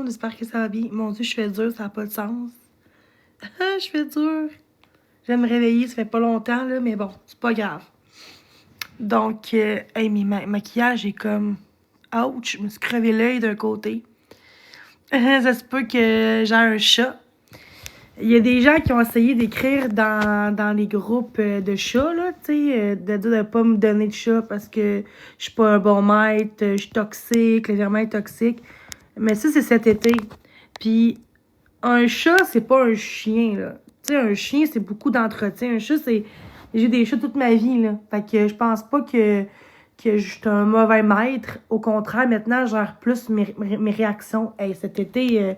monde? J'espère que ça va bien. Mon Dieu, je fais dur, ça n'a pas de sens. Je fais dur. Je vais me réveiller, ça fait pas longtemps, là, mais bon, c'est pas grave. Donc, hey, mes maquillage est comme... Ouch, je me suis crevé l'œil d'un côté. Ça se peut que j'ai un chat. Il y a des gens qui ont essayé d'écrire dans les groupes de chats, là, tu sais, de dire de pas me donner de chat parce que je suis pas un bon maître, je suis toxique, légèrement toxique. Mais ça, c'est cet été. Puis, un chat, c'est pas un chien, là. Tu sais, un chien, c'est beaucoup d'entretien. Un chat, c'est... J'ai eu des chats toute ma vie, là. Fait que je pense pas que je suis un mauvais maître. Au contraire, maintenant, je gère plus mes réactions. Hey, cet été,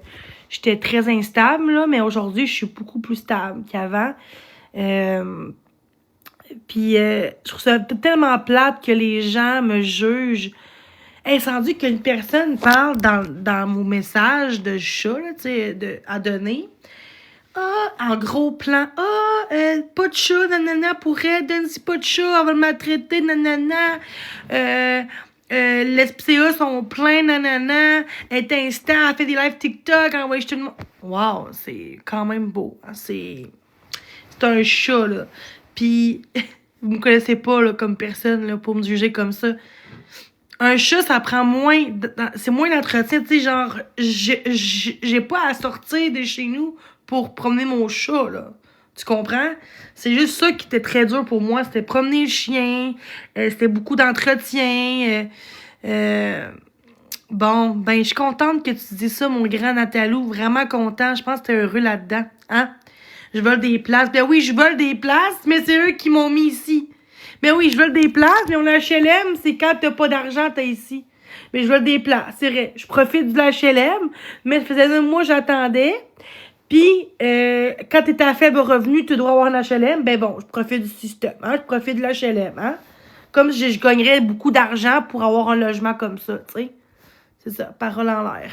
j'étais très instable, là, mais aujourd'hui, je suis beaucoup plus stable qu'avant. Puis, je trouve ça tellement plate que les gens me jugent. Hey, c'est rendu qu'une personne parle dans mon message de chat, là, tu sais, à donner. Ah, en gros plan. Ah, pas de chat, nanana, pour elle, donne-y pas de chat, elle va le maltraiter, nanana. Les SPCA sont pleins, nanana. Elle est Insta, elle fait des lives TikTok, elle envoie tout le monde. Wow, c'est quand même beau. Hein, c'est un chat, là. Puis, vous me connaissez pas, là, comme personne, là, pour me juger comme ça. Un chat, ça prend moins... C'est moins d'entretien, tu sais, genre... J'ai pas à sortir de chez nous pour promener mon chat, là. Tu comprends? C'est juste ça qui était très dur pour moi. C'était promener le chien. C'était beaucoup d'entretien. Bon, ben, je suis contente que tu dis ça, mon grand Natalou. Vraiment content. Je pense que t'es heureux là-dedans. Hein? Je vole des places. Ben oui, je vole des places, mais c'est eux qui m'ont mis ici. Ben oui, je vole des places, mais on a HLM, c'est quand t'as pas d'argent, t'es ici. Mais je vole des places, c'est vrai. Je profite de l'HLM, mais ça faisait un mois j'attendais. Puis, quand t'es à faible revenu, tu dois avoir un HLM. Ben bon, je profite du système, hein. Je profite de l'HLM, hein. Comme si je gagnerais beaucoup d'argent pour avoir un logement comme ça, tu sais. C'est ça, parole en l'air.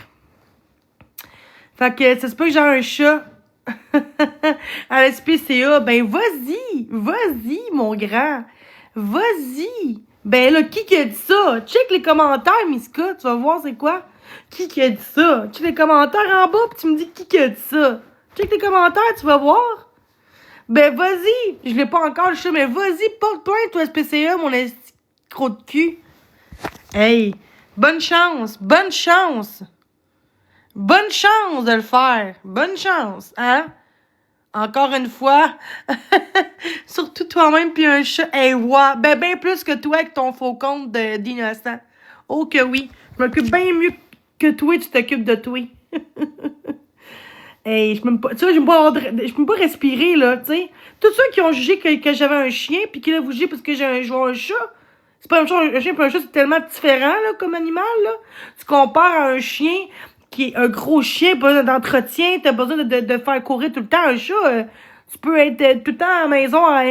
Fait que, ça se peut que j'ai un chat à la SPCA. Ben, vas-y, mon grand. Vas-y! Ben là, qui a dit ça? Check les commentaires, Miska, tu vas voir c'est quoi. Qui a dit ça? Check les commentaires en bas, pis tu me dis qui a dit ça. Check les commentaires, tu vas voir. Ben vas-y! Je l'ai pas encore le chat, mais vas-y, porte plainte, toi, SPCA, mon esti gros de cul. Hey! Bonne chance! Bonne chance! Bonne chance de le faire! Bonne chance, hein? Encore une fois, surtout toi-même puis un chat. Hey, ouais, ben plus que toi avec ton faux compte d'innocent. Oh que oui, je m'occupe bien mieux que toi, tu t'occupes de toi. Hey, je peux pas, tu vois, je peux pas respirer, là, tu sais. Tous ceux qui ont jugé que j'avais un chien puis qui là, vous jugez parce que j'ai un chat, c'est pas la même chose, un chien et un chat, c'est tellement différent, là, comme animal, là. Tu compares à un chien qui est un gros chien, pas besoin d'entretien, t'as besoin de faire courir tout le temps. Un chat, tu peux être tout le temps à la maison à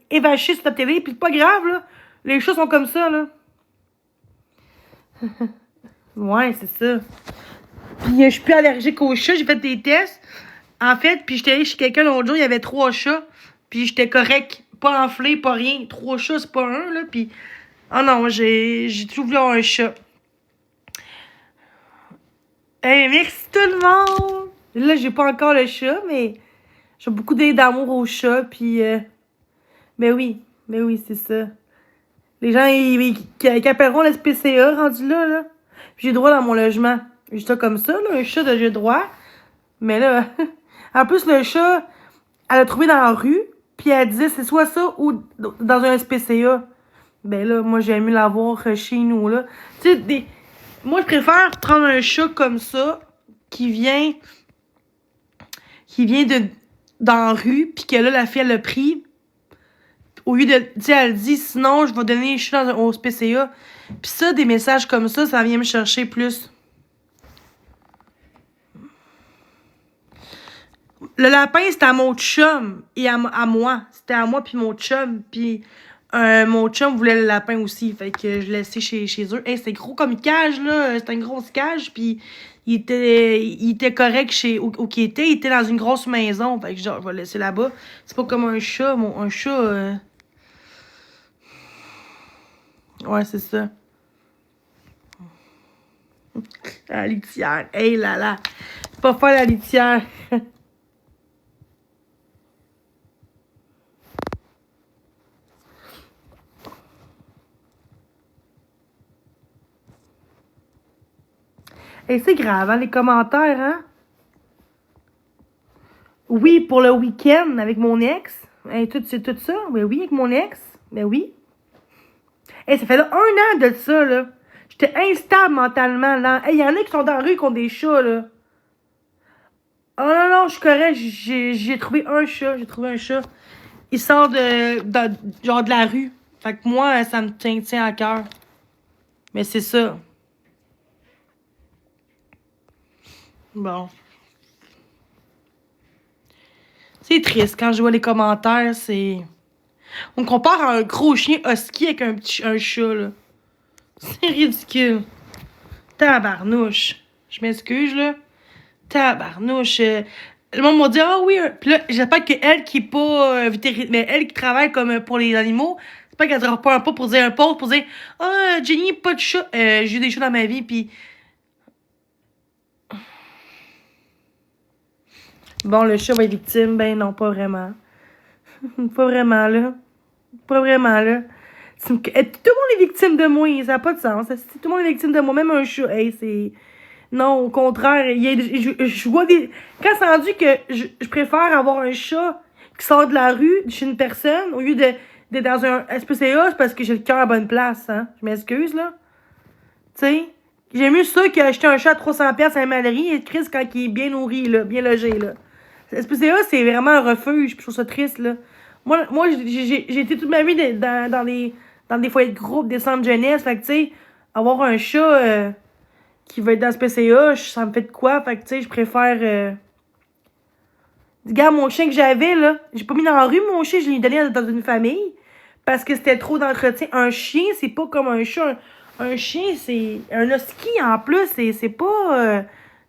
évacher sur ta télé, pis c'est pas grave, là. Les chats sont comme ça, là. Ouais, c'est ça. Puis je suis plus allergique aux chats, j'ai fait des tests. En fait, puis j'étais allée chez quelqu'un l'autre jour, il y avait 3 chats, puis j'étais correct. Pas enflé, pas rien. 3 chats, c'est pas un, là, puis... Ah non, j'ai toujours voulu avoir un chat. Hey, merci tout le monde! Là, j'ai pas encore le chat, mais j'ai beaucoup d'amour au chat, puis... ben oui, c'est ça. Les gens, qui appelleront le SPCA, rendu là. Puis j'ai droit dans mon logement. Juste ça comme ça, là, un chat de j'ai droit. Mais là, en plus, le chat, elle l'a trouvé dans la rue, puis elle disait, c'est soit ça ou dans un SPCA. Ben là, moi, j'aime mieux l'avoir chez nous, là. Tu sais, moi, je préfère prendre un chat comme ça, qui vient dans la rue, puis que là, la fille, elle l'a pris. Au lieu de, tu sais, elle dit, sinon, je vais donner, je suis au SPCA. Puis ça, des messages comme ça vient me chercher plus. Le lapin, c'était à mon chum et à moi. C'était à moi puis mon chum. Puis mon chum voulait le lapin aussi. Fait que je l'ai laissé chez eux. Hey, c'était gros comme une cage, là. C'était une grosse cage. Puis il était correct où qu'il était. Il était dans une grosse maison. Fait que genre, je vais le laisser là-bas. C'est pas comme un chat. Un chat... Ouais, c'est ça. La litière. Hey là là. Pas faire la litière. Hey, c'est grave, hein, les commentaires, hein? Oui, pour le week-end avec mon ex. Hey, c'est tout ça? Ben oui, avec mon ex. Ben oui. Hey, ça fait là 1 an de ça, là. J'étais instable mentalement, là. Hey, y en a qui sont dans la rue qui ont des chats, là. Oh non, non, je suis correct. J'ai trouvé un chat. J'ai trouvé un chat. Il sort genre de la rue. Fait que moi, ça me tient à cœur. Mais c'est ça. Bon. C'est triste quand je vois les commentaires, c'est... On compare un gros chien husky avec un chat, là. C'est ridicule. Tabarnouche. Je m'excuse, là. Tabarnouche. Le monde m'a dit, ah oui. Puis là, j'espère qu'elle qui est pas vétérinaire, mais elle qui travaille comme pour les animaux, c'est pas qu'elle se reprend pas pour dire un post, pour dire, ah, Jenny, pas de chat. J'ai eu des chats dans ma vie, puis... Bon, le chat va être victime. Ben non, pas vraiment. Pas vraiment, là. Pas vraiment, là. Tout le monde est victime de moi. Ça n'a pas de sens. Tout le monde est victime de moi. Même un chat. Hey, c'est... Non, au contraire. Je vois des... Quand c'est rendu que je préfère avoir un chat qui sort de la rue chez une personne au lieu d'être dans un SPCA, c'est parce que j'ai le cœur à bonne place, hein. Je m'excuse, là. Tu sais, j'aime mieux ça qu'acheter un chat à 300$ à la malerie et Chris quand il est bien nourri, là, bien logé, là. SPCA, c'est vraiment un refuge, je trouve ça triste, là. Moi j'ai été toute ma vie dans des foyers de groupe, des centres de jeunesse, fait que, tu sais, avoir un chat qui va être dans SPCA, ça me fait de quoi, fait que, tu sais, je préfère... Regarde, mon chien que j'avais, là, j'ai pas mis dans la rue, mon chien, je l'ai donné dans une famille, parce que c'était trop d'entretien. Un chien, c'est pas comme un chat. Un chien, c'est... Un husky, en plus, c'est pas...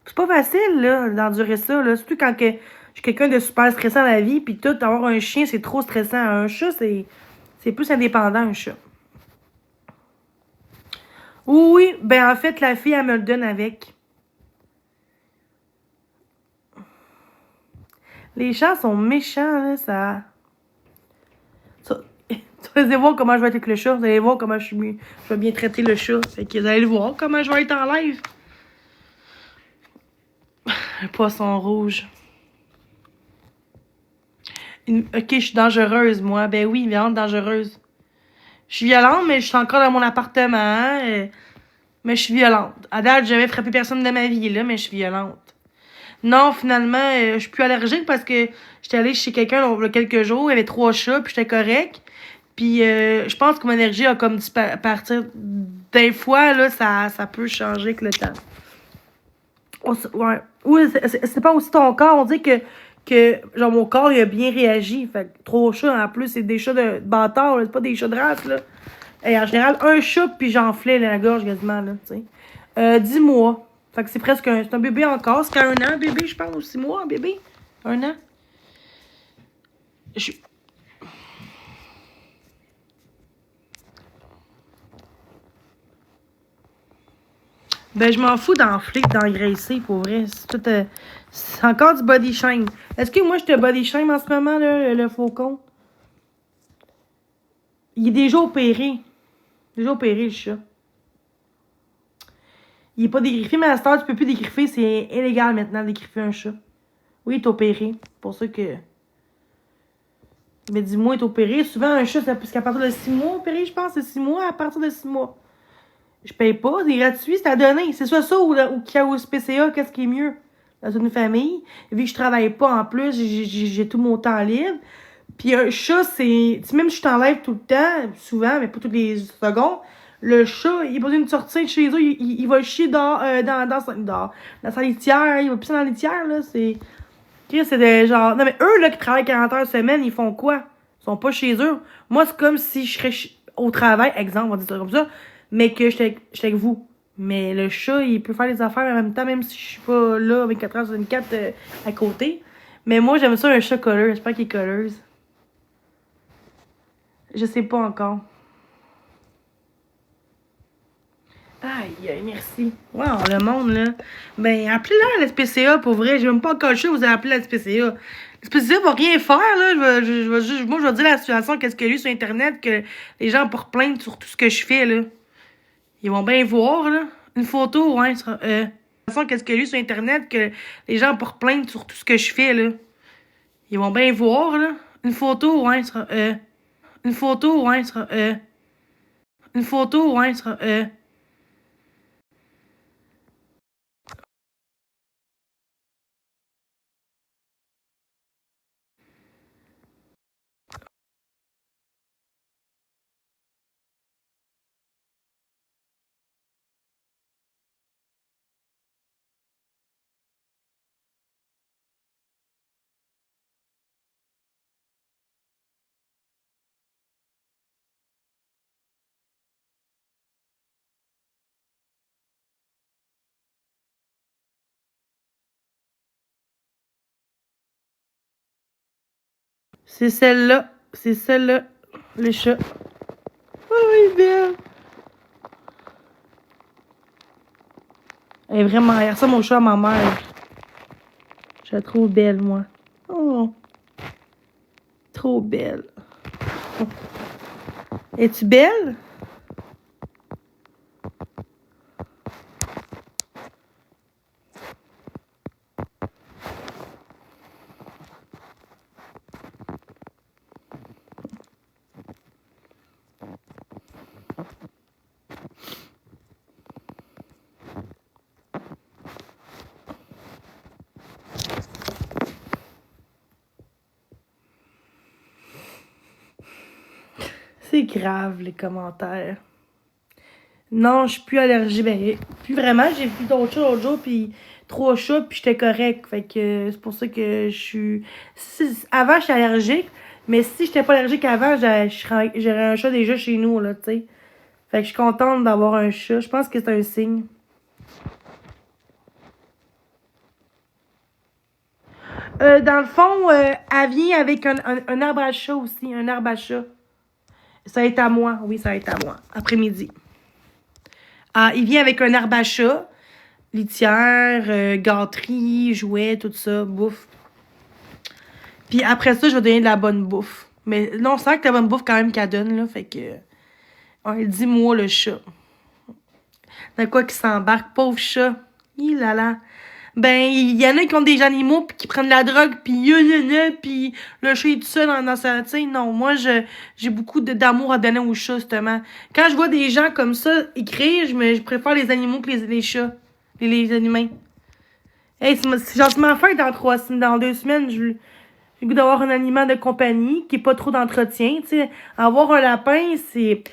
c'est pas facile, là, d'endurer ça, là. Surtout quand que je suis quelqu'un de super stressant dans la vie, puis tout, avoir un chien, c'est trop stressant. Un chat, c'est plus indépendant, un chat. Oui, ben en fait, la fille, elle me le donne avec. Les chats sont méchants, là, ça... Vous allez voir comment je vais être avec le chat. Vous allez voir comment je vais bien traiter le chat. Fait que vous allez voir comment je vais être en live. Un poisson rouge. Ok, je suis dangereuse, moi. Ben oui, violente, dangereuse. Je suis violente, mais je suis encore dans mon appartement. Hein, mais je suis violente. À date, j'ai jamais frappé personne de ma vie, là, mais je suis violente. Non, finalement, je suis plus allergique parce que j'étais allée chez quelqu'un il y a quelques jours. Il y avait 3 chats, puis j'étais correct. Puis je pense que mon énergie a comme partir. Des fois, là, ça peut changer avec le temps. Ouais. Oui, c'est pas aussi ton corps. On dit que genre, mon corps, il a bien réagi. Fait que 3 chats, en plus, c'est des chats de bâtard, c'est pas des chats de race, là. Et en général, un chat, puis j'enflais la gorge quasiment, là, tu sais. 10 mois. Fait que c'est presque c'est un bébé encore. C'est 1 an, bébé, je pense, ou 6 mois, bébé. 1 an. Ben, je m'en fous d'enfler, d'engraisser, pour vrai. C'est encore du body shame. Est-ce que moi, je te body shame en ce moment, là, le faucon? Il est déjà opéré. Déjà opéré, le chat. Il est pas dégriffé, mais à cette heure, tu peux plus dégriffer. C'est illégal maintenant de dégriffer un chat. Oui, il est opéré. Pour ça que... Mais dis-moi, il est opéré. Souvent, un chat, c'est qu'à partir de 6 mois opéré, je pense. C'est 6 mois à partir de 6 mois. Je paye pas, c'est gratuit, c'est à donner. C'est soit ça ou qu'il y a au SPCA, qu'est-ce qui est mieux? Dans une famille. Vu que je travaille pas en plus, j'ai tout mon temps libre. Puis un chat, c'est... Même si je t'enlève tout le temps, souvent, mais pas toutes les secondes, le chat, il a pas besoin de sortir de chez eux, il va chier dehors, dans sa litière, il va pisser dans la litière, là, c'est... C'est des genre... Non, mais eux, là, qui travaillent 40 heures semaine, ils font quoi? Ils sont pas chez eux. Moi, c'est comme si je serais au travail, exemple, on va dire ça comme ça, mais que j'étais avec vous. Mais le chat, il peut faire les affaires en même temps, même si je suis pas là avec 4 heures sur 24 à côté. Mais moi, j'aime ça un chat colleur. J'espère qu'il est colleuse. Je sais pas encore. Aïe, aïe, merci. Wow, le monde, là. Ben, appelez-la à la SPCA, pour vrai. J'ai même pas encore le choix, vous avez appelé la SPCA. La SPCA va rien faire, là. Moi, je vais dire la situation, qu'est-ce qu'il y a eu sur Internet, que les gens portent plainte sur tout ce que je fais, là. Ils vont bien voir, là. Une photo, ouais. Qu'est-ce qu'il y a eu sur Internet, que les gens portent plainte sur tout ce que je fais, là. Ils vont bien voir, là. Une photo, ouais. Une photo, ouais. Une photo, ouais. C'est celle-là. C'est celle-là. Le chat. Oh, elle est belle. Elle est vraiment... Elle ressemble au chat à ma mère. Je la trouve belle, moi. Oh. Trop belle. Es-tu belle? C'est grave, les commentaires. Non, je suis plus allergique. Ben, plus vraiment. J'ai pris d'autres chats l'autre jour, puis 3 chats, puis j'étais correct. Fait que c'est pour ça que je suis... Avant, j'étais allergique, mais si j'étais pas allergique avant, j'aurais un chat déjà chez nous, là, tu sais. Fait que je suis contente d'avoir un chat. Je pense que c'est un signe. Dans le fond, elle vient avec un arbre à chat aussi, un arbre à chat. Ça va être à moi, oui, ça va être à moi, après-midi. Ah, il vient avec un arbre à chat, litière, gâterie, jouets, tout ça, bouffe. Puis après ça, je vais donner de la bonne bouffe. Mais non, c'est vrai que la bonne bouffe quand même qu'elle donne, là, fait que... Ouais, dis-moi le chat. Dans quoi qu'il s'embarque, pauvre chat. Il là là. Ben, il y en a qui ont des animaux pis qui prennent de la drogue pis puis le chat est tout seul dans sa... Tu sais, non, moi, j'ai beaucoup d'amour à donner aux chats, justement. Quand je vois des gens comme ça écrire, je préfère les animaux que les chats. Les humains. Hey, c'est gentiment fait dans 2 semaines, j'ai le goût d'avoir un animal de compagnie qui est pas trop d'entretien, tu sais. Avoir un lapin, je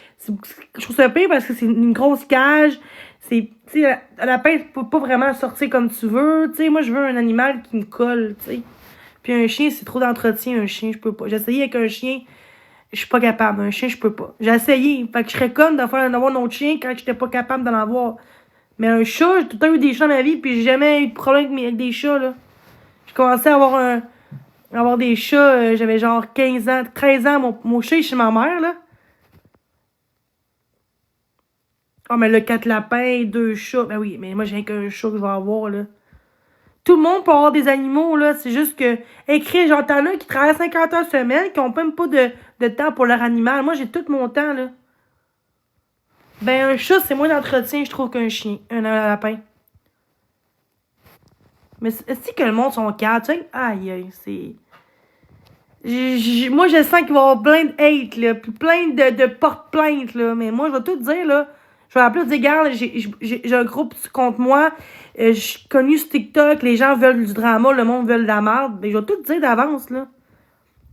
trouve ça pire parce que c'est une grosse cage. Tu sais, un lapin, tu peux pas vraiment sortir comme tu veux. Tu sais, moi, je veux un animal qui me colle, tu sais. Puis un chien, c'est trop d'entretien, un chien, je peux pas. J'ai essayé avec un chien, je suis pas capable. Un chien, je peux pas. J'ai essayé. Fait que je serais conne d'avoir un autre chien quand j'étais pas capable d'en avoir. Mais un chat, j'ai tout le temps eu des chats dans ma vie, puis j'ai jamais eu de problème avec des chats, là. J'ai commencé à avoir des chats, j'avais genre 15 ans, 13 ans, mon chat est chez ma mère, là. Ah, mais le 4 lapins, 2 chats. Ben oui, mais moi, j'ai rien qu'un chat que je vais avoir, là. Tout le monde peut avoir des animaux, là. C'est juste que, écrire, genre, t'en as qui travaillent 50 heures semaine, qui ont même pas de temps pour leur animal. Moi, j'ai tout mon temps, là. Ben, un chat, c'est moins d'entretien, je trouve, qu'un chien, un lapin. Mais c'est que le monde sont calmes, tu sais. Aïe, aïe, c'est... Moi, je sens qu'il va y avoir plein de hate, là, puis plein de porte-plaintes, là. Mais moi, je vais tout dire, là. Je vais appeler, dire, regarde, j'ai un groupe contre moi. Je suis connue sur TikTok, les gens veulent du drama, le monde veut de la merde. Mais je vais tout dire d'avance, là.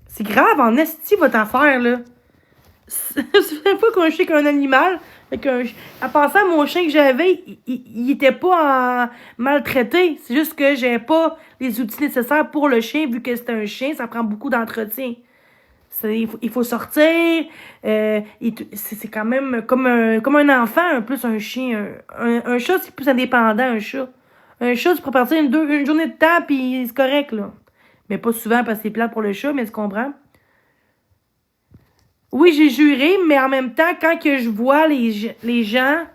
C'est grave, en esti, votre affaire, là. C'est pas qu'on chien qu'un animal. À part ça, mon chien que j'avais, il était pas maltraité. C'est juste que j'avais pas les outils nécessaires pour le chien, vu que c'est un chien, ça prend beaucoup d'entretien. Il faut sortir. C'est quand même comme un enfant, un plus un chien. Un chat, c'est plus indépendant, un chat. Un chat, tu peux partir une journée de temps, puis c'est correct, là. Mais pas souvent, parce que c'est plat pour le chat, mais tu comprends? Oui, j'ai juré, mais en même temps, quand que je vois les gens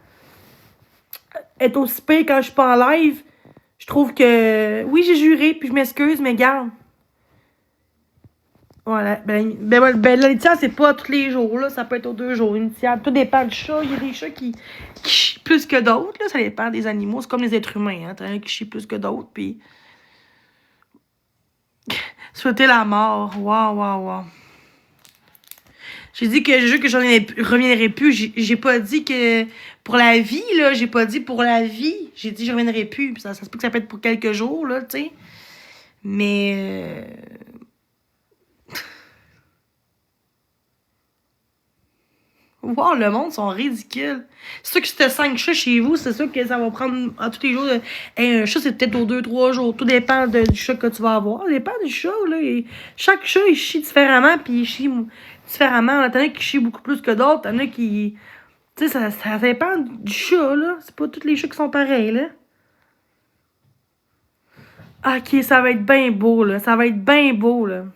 être aussi pire quand je suis pas en live. Je trouve que... Oui, j'ai juré, puis je m'excuse, mais garde. Voilà. Ben, la litière, c'est pas tous les jours, là. Ça peut être aux 2 jours. Une litière, tout dépend du chat. Il y a des chats qui chient plus que d'autres, là. Ça dépend des animaux. C'est comme les êtres humains, hein. T'as un qui chie plus que d'autres, puis... Souhaiter la mort. Waouh, waouh, waouh. J'ai dit que je reviendrai plus. J'ai pas dit que pour la vie, là. J'ai pas dit pour la vie. J'ai dit que je reviendrai plus. Ça se peut que ça peut être pour quelques jours, là, tu sais. Mais... Wow, le monde sont ridicules. C'est sûr que si t'as 5 chats chez vous, c'est sûr que ça va prendre à tous les jours. Un chat, c'est peut-être aux 2-3 jours. Tout dépend du chat que tu vas avoir. Ça dépend du chat, là. Chaque chat, il chie différemment, puis il chie différemment. T'en as qui chient beaucoup plus que d'autres. T'en as qui... Tu sais, ça dépend du chat, là. C'est pas tous les chats qui sont pareils, là. Ok, ça va être bien beau, là. Ça va être bien beau, là.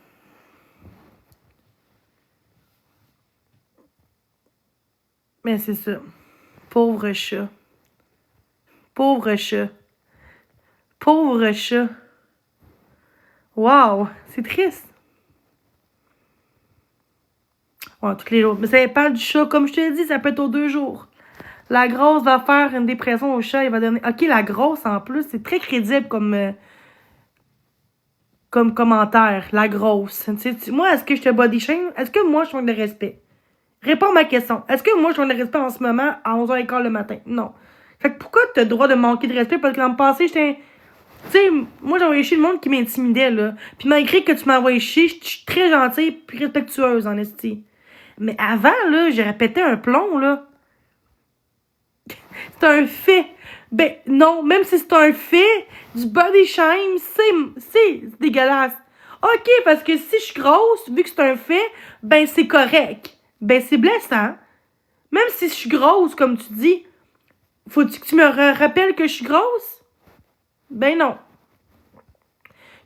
Mais c'est ça. Pauvre chat. Pauvre chat. Pauvre chat. Wow, c'est triste. Ouais, tous les jours. Mais ça dépend du chat. Comme je te l'ai dit, ça peut être aux 2 jours. La grosse va faire une dépression au chat. Il va donner... Ok, la grosse, en plus, c'est très crédible comme commentaire. La grosse. Moi, est-ce que je te body shame? Est-ce que moi, je manque de respect? Réponds à ma question. Est-ce que moi, je manque de respect en ce moment à 11h15 le matin? Non. Fait que pourquoi tu as le droit de manquer de respect? Parce que l'an passé, j'étais... Tu sais, moi, j'ai envoyé chier le monde qui m'intimidait, là. Puis malgré que tu m'as envoyé chier, je suis très gentille puis respectueuse, en esti. Mais avant, là, j'ai répété un plomb, là. C'est un fait. Ben, non, même si c'est un fait, du body shame, c'est dégueulasse. OK, parce que si je suis grosse, vu que c'est un fait, ben, c'est correct. Ben, c'est blessant. Même si je suis grosse, comme tu dis, faut-tu que tu me rappelles que je suis grosse? Ben non.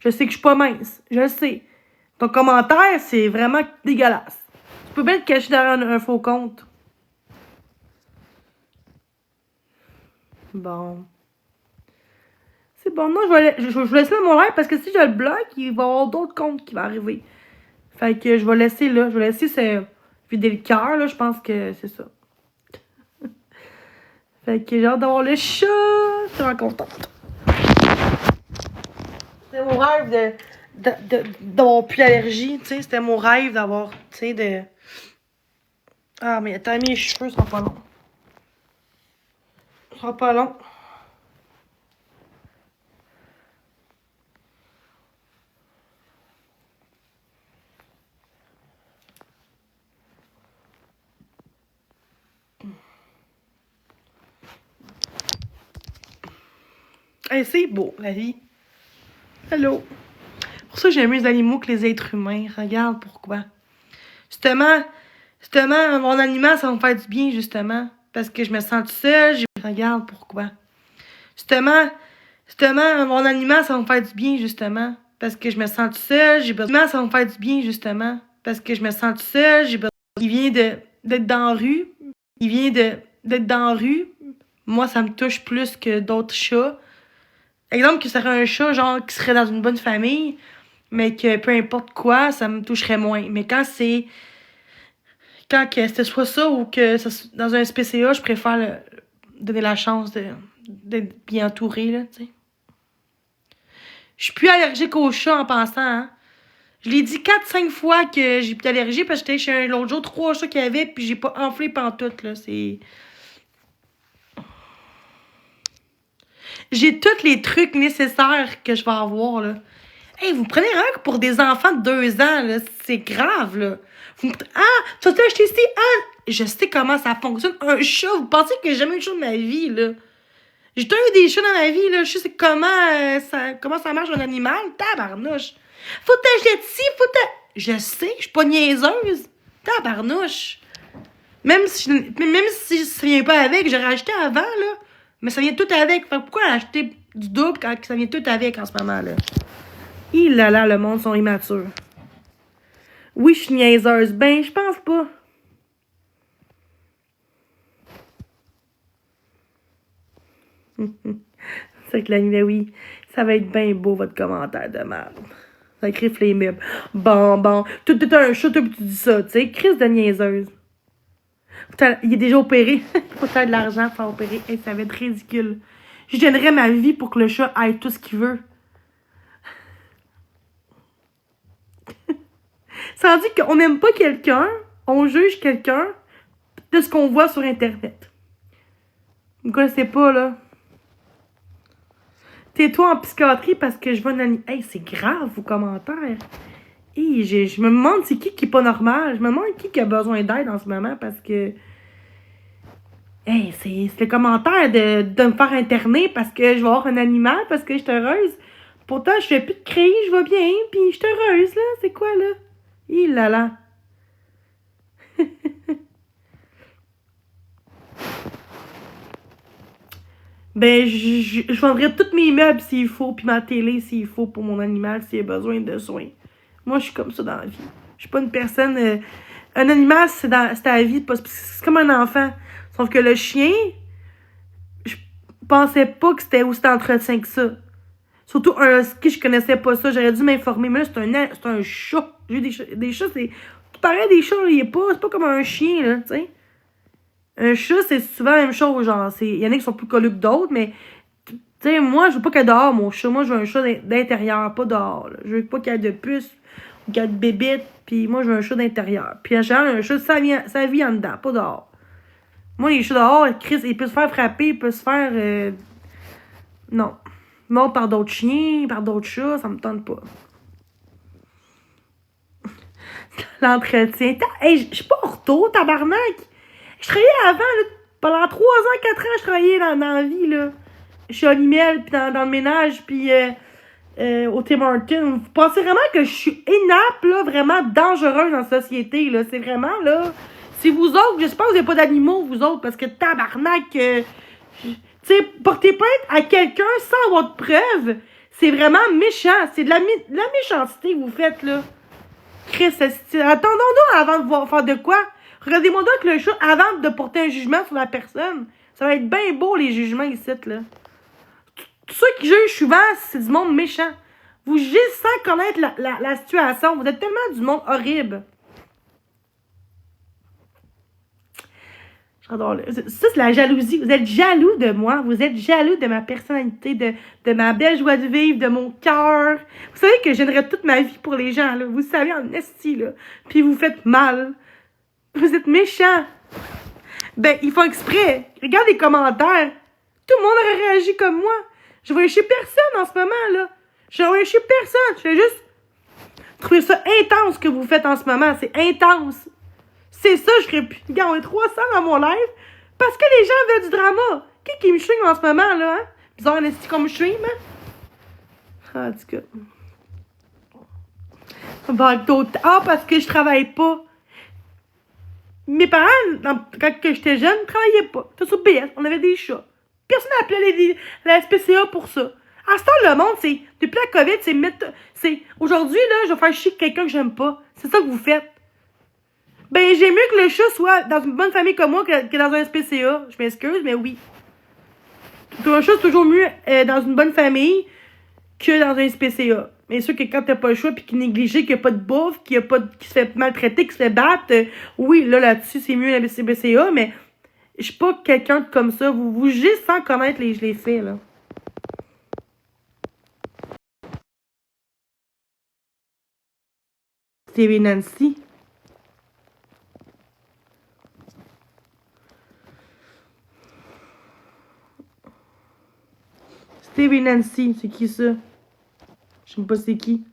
Je sais que je suis pas mince. Je le sais. Ton commentaire, c'est vraiment dégueulasse. Tu peux bien te cacher derrière un faux compte. Bon. C'est bon. Non, je vais laisser là mon live parce que si je le bloque, il va y avoir d'autres comptes qui vont arriver. Fait que je vais laisser là. Je vais laisser ce vider le cœur, là. Je pense que c'est ça. Fait que j'ai hâte d'avoir le chat. Je suis vraiment contente. C'était mon rêve d'avoir plus d'allergie, tu sais. C'était mon rêve d'avoir, tu sais, de... Ah, mais attends, mes cheveux sont pas longs. Ils sont pas longs. Hey, c'est beau, la vie. Hello. Pour ça, j'aime mieux les animaux que les êtres humains. Regarde pourquoi. Justement, mon animal, ça va me faire du bien, justement. Parce que je me sens toute seule. Regarde pourquoi. Justement, mon animal, ça va me faire du bien, justement. Parce que je me sens toute seule. J'ai besoin. Ça va me faire du bien, justement. Parce que je me sens toute seule. J'ai besoin. Il vient d'être dans la rue. Il vient d'être dans la rue. Moi, ça me touche plus que d'autres chats. Exemple, que ça serait un chat, genre, qui serait dans une bonne famille, mais que peu importe quoi, ça me toucherait moins. Mais quand c'est... Quand que ce soit ça ou que ça, dans un SPCA, je préfère donner la chance d'être bien entourée, là, tu sais. Je suis plus allergique aux chats en passant, hein. Je l'ai dit 4-5 fois que j'ai plus d'allergie parce que j'étais chez l'autre jour, 3 chats qu'il y avait, puis j'ai pas enflé pantoute, là. C'est... J'ai tous les trucs nécessaires que je vais avoir, là. Hey, vous prenez rien que pour des enfants de 2 ans, là. C'est grave, là. Ah, tu as acheté ici? Ah, je sais comment ça fonctionne. Un chat, vous pensez que j'ai jamais eu de chat de ma vie, là. J'ai déjà eu des chats dans ma vie, là. Je sais comment ça marche un animal. Tabarnouche. Faut t'acheter ici, Je sais, je suis pas niaiseuse. Tabarnouche. Même si ça vient pas avec, j'aurais acheté avant, là. Mais ça vient tout avec. Fait pourquoi acheter du double quand ça vient tout avec en ce moment, là? Là, le monde sont immatures. Oui, je suis niaiseuse. Ben, je pense pas. C'est que la nuit, oui, ça va être bien beau, votre commentaire de merde. Ça écrit les meubles. Bon. Tout est un chat, tu dis ça, tu sais. Crise de niaiseuse. Il est déjà opéré. Faut faire de l'argent pour faire opérer. Hey, ça va être ridicule. Je gênerais ma vie pour que le chat aille tout ce qu'il veut. Ça veut dire qu'on n'aime pas quelqu'un, on juge quelqu'un de ce qu'on voit sur Internet. Vous ne connaissez pas, là. Tais-toi en psychiatrie parce que je vais... Hey, c'est grave, vos commentaires. Hey, je me demande c'est qui est pas normal. Je me demande qui a besoin d'aide en ce moment parce que... Hey, c'est le commentaire de me faire interner parce que je vais avoir un animal, parce que je suis heureuse. Pourtant, je fais plus de cris, je vais bien, puis je suis heureuse, là. C'est quoi, là? Il là là. Ben, je vendrais tous mes meubles s'il faut, puis ma télé s'il faut pour mon animal, s'il a besoin de soins. Moi, je suis comme ça dans la vie. Je suis pas une personne... un animal, c'est ta vie, c'est comme un enfant. Sauf que le chien, je pensais pas que c'était aussi d'entretien que ça. Surtout un husky, je connaissais pas ça. J'aurais dû m'informer. Mais là, c'est un chat. J'ai eu des chats, c'est... Pareil, des chats, c'est pas comme un chien, là, tu sais. Un chat, c'est souvent la même chose, genre. Il y en a qui sont plus collus que d'autres, mais... Tu sais, moi, je veux pas qu'il y ait dehors, mon chat. Moi, je veux un chat d'intérieur, pas dehors, là. Je veux pas qu'il y ait de puces ou qu'il y ait de bébites. Puis moi, je veux un chat d'intérieur. Puis en général, un chat, ça vit en dedans, pas dehors. Moi, les chats dehors, Chris, ils peuvent se faire frapper, ils peuvent se faire... Non. Mort par d'autres chiens, par d'autres chats, ça me tente pas. L'entretien. Hey, je suis pas en retour, tabarnak. Je travaillais avant, là, pendant 3 ans, 4 ans, je travaillais dans la vie, là. Chez Olimel, puis dans le ménage, puis au Tim Hortons. Vous pensez vraiment que je suis inapte, là, vraiment dangereuse dans la société, là. C'est vraiment, là... C'est vous autres, j'espère que vous n'avez pas d'animaux, vous autres, parce que tabarnak... tu sais, porter plainte à quelqu'un sans avoir de preuves, c'est vraiment méchant. C'est de la méchanceté que vous faites, là. Chris, attendons-nous avant de faire de quoi. Regardez-moi donc le chat avant de porter un jugement sur la personne. Ça va être bien beau, les jugements ici, là. Tous ceux qui jugent souvent, c'est du monde méchant. Vous jugez sans connaître la situation. Vous êtes tellement du monde horrible. J'adore. Ça, c'est la jalousie. Vous êtes jaloux de moi. Vous êtes jaloux de ma personnalité, de ma belle joie de vivre, de mon cœur. Vous savez que je gênerais toute ma vie pour les gens, là. Vous savez, en esti, là. Puis vous faites mal. Vous êtes méchants. Ben, ils font exprès. Regarde les commentaires. Tout le monde aurait réagi comme moi. Je vais chez personne en ce moment, là. Je vais chez personne. Je vais juste trouver ça intense que vous faites en ce moment. C'est intense. C'est ça, je ferais plus. Regarde, on est 300 dans mon live parce que les gens veulent du drama. Qui me stream en ce moment, là, hein? Bizarre, est-ce qu'on me stream, hein? Ah, en tout cas. Parce que je travaille pas. Mes parents, quand j'étais jeune, ne travaillaient pas. C'était sur BS, on avait des chats. Personne n'appelait la SPCA pour ça. À ce temps, le monde, c'est... Depuis la COVID, c'est... Aujourd'hui, là, je vais faire chier quelqu'un que j'aime pas. C'est ça que vous faites. Ben, j'aime mieux que le chat soit dans une bonne famille comme moi que dans un SPCA. Je m'excuse, mais oui. Un chat, c'est toujours mieux dans une bonne famille que dans un SPCA. Bien sûr que quand t'as pas le choix, puis qu'il est négligé, qu'il n'y a pas de bouffe, qu'il se fait maltraiter, qu'il se fait battre, oui, là-dessus, c'est mieux la SPCA, mais je suis pas quelqu'un comme ça. Vous jugez sans connaître les faits, là. Stevie Nancy. Stevie Nancy, c'est qui ça? Je sais pas c'est qui.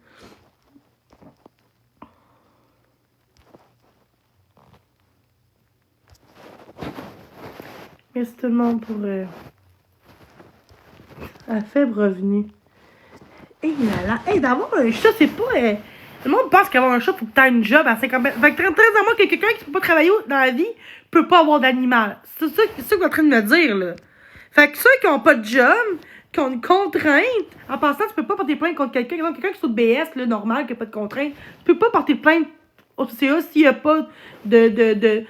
Merci tout le monde pour un faible revenu. Hey là là, hey, d'avoir un chat, c'est pas... le monde pense qu'avoir un chat, faut que t'aies une job à 50... Fait que très à moi que quelqu'un qui peut pas travailler dans la vie peut pas avoir d'animal. C'est ça que vous êtes en train de me dire, là. Fait que ceux qui ont pas de job, qui ont une contrainte, en passant, tu peux pas porter plainte contre quelqu'un. Exemple, quelqu'un qui est sur BS, là, normal, qui a pas de contrainte, tu peux pas porter plainte au CA s'il n'y a pas de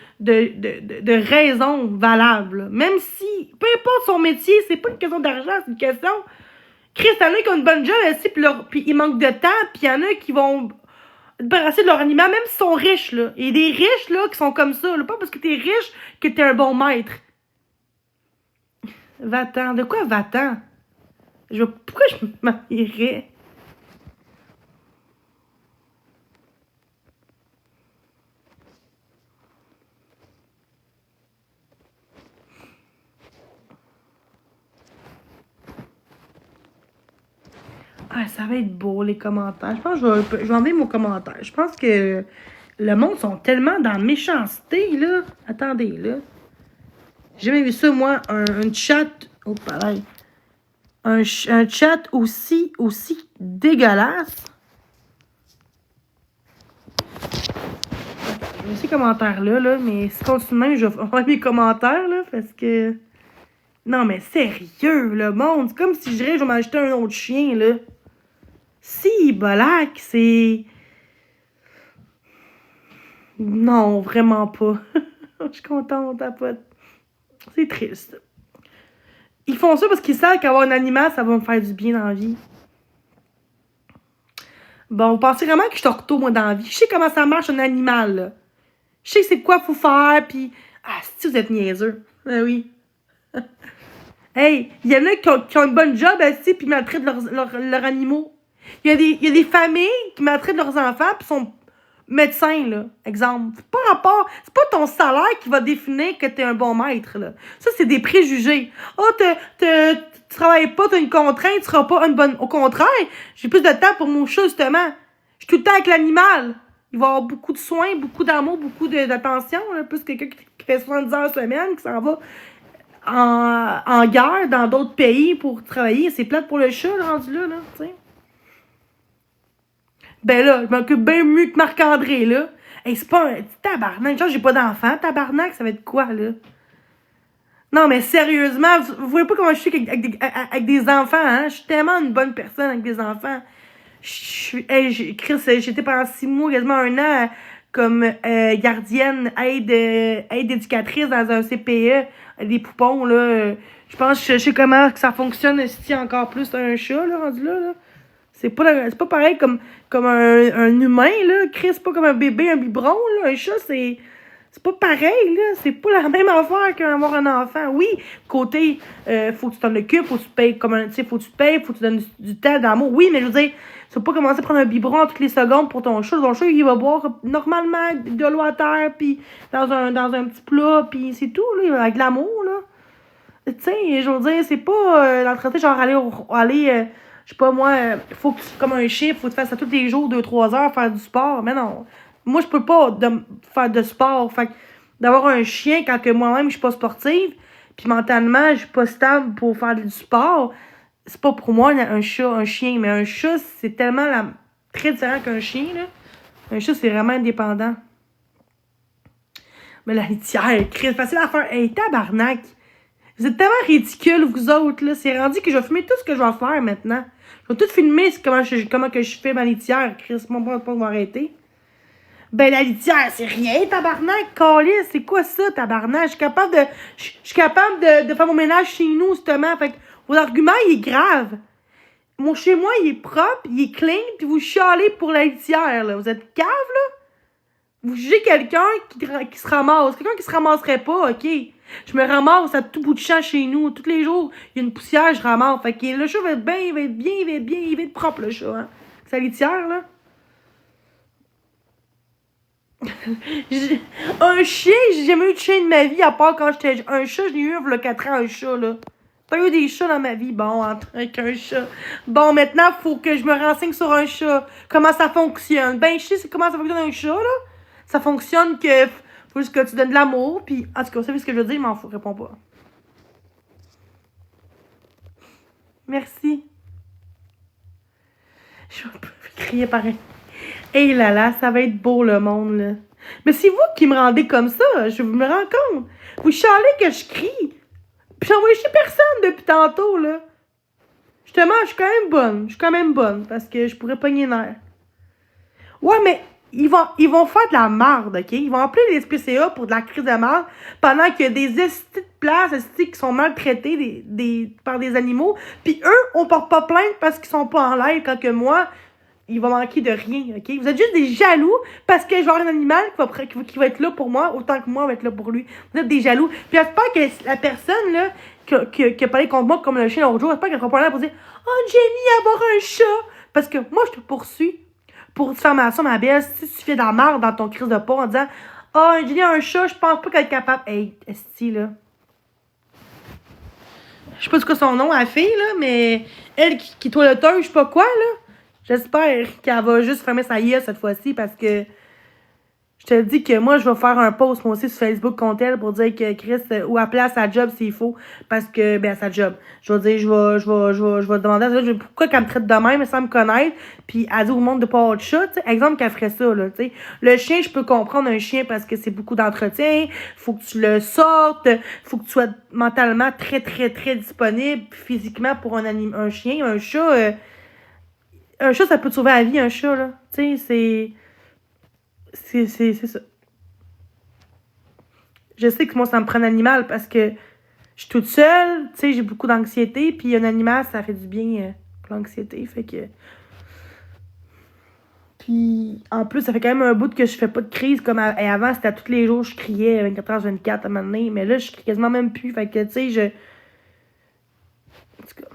raison valable. Là. Même si, peu importe son métier, c'est pas une question d'argent, c'est une question... Chris, il y en a qui ont une bonne job, puis il manque de temps, puis il y en a qui vont débarrasser de leur animal, même s'ils sont riches, là. Il y a des riches, là, qui sont comme ça, là. Pas parce que t'es riche que t'es un bon maître. Va-t'en. De quoi va-t'en? Pourquoi je me marierais? Ah, ça va être beau, les commentaires. Je pense que je vais enlever mon commentaire. Je pense que le monde sont tellement dans la méchanceté, là. Attendez, là. J'ai jamais vu ça, moi, un chat... Oh, pareil. Un chat aussi dégueulasse. Je vais ces commentaires-là, là, mais si continue même, je vais enlever mes commentaires, là, parce que... Non, mais sérieux, le monde. C'est comme si je dirais, je vais m'acheter un autre chien, là. Si, Bolac, c'est... Non, vraiment pas. Je suis contente, ta pote. C'est triste. Ils font ça parce qu'ils savent qu'avoir un animal, ça va me faire du bien dans la vie. Bon, vous pensez vraiment que je suis ortho, moi, dans la vie. Je sais comment ça marche, un animal, là. Je sais c'est quoi faut faire, puis... Ah, si vous êtes niaiseux. Ah oui. Hey, il y en a qui ont une bonne job, aussi, puis maltraitent leurs animaux. Il y a des familles qui maltraitent leurs enfants, puis sont médecins, là. Exemple. C'est pas rapport... C'est pas ton salaire qui va définir que t'es un bon maître, là. Ça, c'est des préjugés. Oh, tu travailles pas, t'as une contrainte, tu seras pas une bonne... Au contraire, j'ai plus de temps pour mon chat, justement. Je suis tout le temps avec l'animal. Il va avoir beaucoup de soins, beaucoup d'amour, beaucoup d'attention, là. Plus quelqu'un qui fait 70 heures semaine, qui s'en va en guerre dans d'autres pays pour travailler. C'est plate pour le chat, là, rendu là, tu sais. Ben là, je m'occupe bien mieux que Marc-André, là. Hey, c'est pas un tabarnak. Genre, j'ai pas d'enfant. Tabarnak, ça va être quoi, là? Non, mais sérieusement, vous voyez pas comment je suis avec des enfants, hein? Je suis tellement une bonne personne avec des enfants. Chris, j'étais pendant 6 mois, quasiment 1 an, comme gardienne, aide éducatrice dans un CPE, des poupons, là. Je pense que je sais comment que ça fonctionne si encore plus un chat, là, rendu là, là. C'est pas pareil comme un humain, là. Chris, c'est pas comme un bébé, un biberon, là. Un chat, c'est pas pareil, là. C'est pas la même affaire qu'avoir un enfant. Oui, côté, faut que tu t'en occupes, faut que tu payes faut que tu te payes, faut que tu donnes du temps, d'amour. Oui, mais je veux dire, tu vas pas commencer à prendre un biberon toutes les secondes pour ton chat. Ton chat, il va boire normalement de l'eau à terre, puis dans un petit plat, puis c'est tout, là, avec de l'amour, là. Tu sais, je veux dire, c'est pas l'entretien, genre aller je sais pas moi, faut que tu comme un chien, faut que tu fasses ça tous les jours, 2-3 heures, faire du sport. Mais non. Moi, je peux pas faire de sport. Fait que d'avoir un chien quand que moi-même je suis pas sportive, puis mentalement, je suis pas stable pour faire du sport, c'est pas pour moi un chat, un chien. Mais un chat, c'est tellement très différent qu'un chien, là. Un chat, c'est vraiment indépendant. Mais la litière, Chris, facile à faire. Hey, tabarnak! Vous êtes tellement ridicules, vous autres, là. C'est rendu que je vais filmer tout ce que je vais faire maintenant. Je vais tout filmer comment que je fais ma litière. Chris, mon bon, pas m'arrêter. Ben, la litière, c'est rien, tabarnak, calice. C'est quoi ça, tabarnak? Je suis capable de faire mon ménage chez nous, justement. Fait que vos arguments, il est grave. Chez moi, il est propre, il est clean, puis vous chialez pour la litière, là. Vous êtes cave, là? Vous jugez quelqu'un qui se ramasse. Quelqu'un qui se ramasserait pas, OK? Je me ramasse à tout bout de champ chez nous. Tous les jours, il y a une poussière, je ramasse. Fait que le chat va être bien, il va être bien, il va être propre, le chat, hein? Sa litière, là. Un chien, j'ai jamais eu de chien de ma vie, à part quand j'étais un chat, j'ai eu il y a 4 ans, un chat, là. Pas eu des chats dans ma vie, bon, avec un chat. Bon, maintenant, faut que je me renseigne sur un chat. Comment ça fonctionne. Ben, je sais comment ça fonctionne un chat, là. Ça fonctionne que faut juste que tu donnes de l'amour, puis en tout cas, vous savez ce que je veux dire, mais m'en fous, réponds pas. Merci. Je vais crier pareil. Hey là là, ça va être beau le monde, là. Mais c'est vous qui me rendez comme ça, je me rends compte. Vous chialez que je crie. Puis j'envoie chez personne depuis tantôt, là. Justement, je suis quand même bonne. Parce que je pourrais pogner nerf. Ouais, mais ils vont faire de la merde, OK? Ils vont appeler les SPCA pour de la crise de merde pendant qu'il y a des estis de places estis qui sont maltraités par des animaux. Puis eux, on porte pas plainte parce qu'ils sont pas en live quand que moi, il va manquer de rien, OK? Vous êtes juste des jaloux parce que je vais avoir un animal qui va être là pour moi autant que moi va être là pour lui. Vous êtes des jaloux. Puis j'espère que la personne, là, qui a parlé contre moi comme le chien l'autre jour, j'espère qu'elle sera pas là pour dire « Oh, Jenny, avoir un chat! » Parce que moi, je te poursuis pour diffamation, ma belle. Si tu fais de la merde dans ton crise de porc en disant « Oh, Jenny a un chat, je pense pas qu'elle est capable. » Hey, esti, là. Je sais pas ce que son nom, la fille, là, mais elle qui toiletteuse, je sais pas quoi, là. J'espère qu'elle va juste fermer sa gueule cette fois-ci parce que je te dis que moi, je vais faire un post moi aussi sur Facebook contre elle pour dire que Chris, ou appeler à sa job s'il faut, parce que, ben, à sa job. Je vais dire, je vais demander à sa job, pourquoi qu'elle me traite de même sans me connaître, puis elle dit au monde de pas avoir de chat, tu sais. Exemple qu'elle ferait ça, là, tu sais. Le chien, je peux comprendre un chien parce que c'est beaucoup d'entretien, faut que tu le sortes, faut que tu sois mentalement très, très, très disponible, physiquement pour un chien, un chat. Un chat, ça peut te sauver la vie, un chat, là. Tu sais, c'est ça. Je sais que moi, ça me prend un animal parce que je suis toute seule, tu sais, j'ai beaucoup d'anxiété, puis un animal, ça fait du bien pour l'anxiété, fait que... Puis, en plus, ça fait quand même un bout que je fais pas de crise, comme avant, c'était à tous les jours, je criais 24h/24 à un moment donné, mais là, je crie quasiment même plus, fait que, tu sais, En tout cas...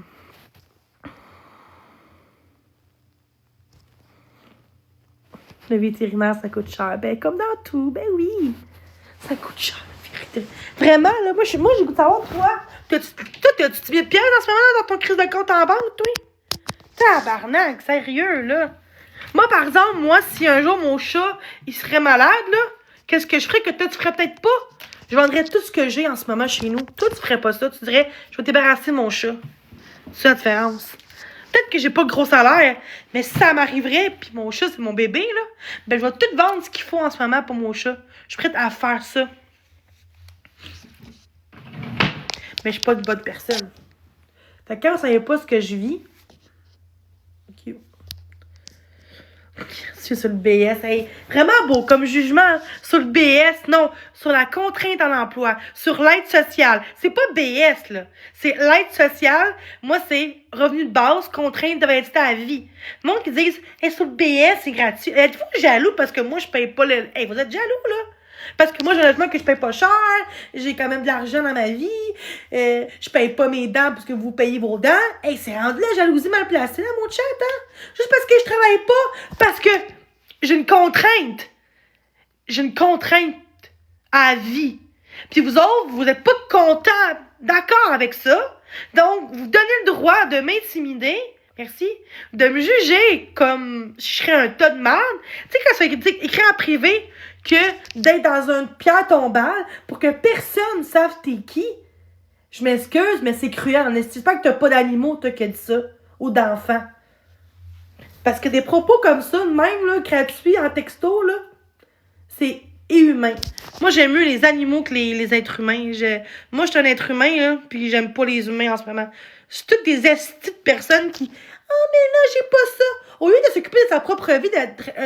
Le vétérinaire, ça coûte cher. Ben, comme dans tout, ben oui. Ça coûte cher, la vérité. Vraiment, là, moi, j'ai goût de savoir, toi, t'as-tu mis de pièces en ce moment dans ton crise de compte en banque, toi? Tabarnak, sérieux, là. Moi, par exemple, si un jour mon chat, il serait malade, là, qu'est-ce que je ferais que toi, tu ferais peut-être pas? Je vendrais tout ce que j'ai en ce moment chez nous. Toi, tu ferais pas ça. Tu dirais, je vais te débarrasser de mon chat. C'est la différence. Peut-être que j'ai pas de gros salaire, mais si ça m'arriverait, puis mon chat, c'est mon bébé, là, ben je vais tout vendre ce qu'il faut en ce moment pour mon chat. Je suis prête à faire ça. Mais je suis pas de bonne personne. Fait que quand vous savez pas ce que je vis... Ok. Je suis sur le BS. Hey, vraiment beau comme jugement. Sur le BS, non. Sur la contrainte en emploi. Sur l'aide sociale. C'est pas BS, là. C'est l'aide sociale. Moi, c'est revenu de base, contrainte de validité à vie. Le monde qui disent, hey, sur le BS, c'est gratuit. Êtes-vous jaloux parce que moi, je paye pas le... Hey, vous êtes jaloux, là? Parce que moi, honnêtement, que je paye pas cher, j'ai quand même de l'argent dans ma vie, je paye pas mes dents parce que vous payez vos dents. Hey, c'est rendu la jalousie mal placée, là, mon chat, hein? Juste parce que je travaille pas, parce que j'ai une contrainte. J'ai une contrainte à vie. Puis vous autres, vous êtes pas contents, d'accord avec ça. Donc, vous donnez le droit de m'intimider, merci, de me juger comme si je serais un tas de merde. Tu sais, quand c'est écrit en privé, que d'être dans une pierre tombale pour que personne ne sache t'es qui. Je m'excuse, mais c'est cruel. N'estime pas que t'as pas d'animaux, toi, qui a dit ça. Ou d'enfants. Parce que des propos comme ça, même, là, gratuits, en texto, là, c'est inhumain. Moi, j'aime mieux les animaux que les êtres humains. Moi, je suis un être humain, là, puis j'aime pas les humains en ce moment. C'est toutes des estis de personnes qui... Oh, mais là, j'ai pas ça. Au lieu de s'occuper de sa propre vie,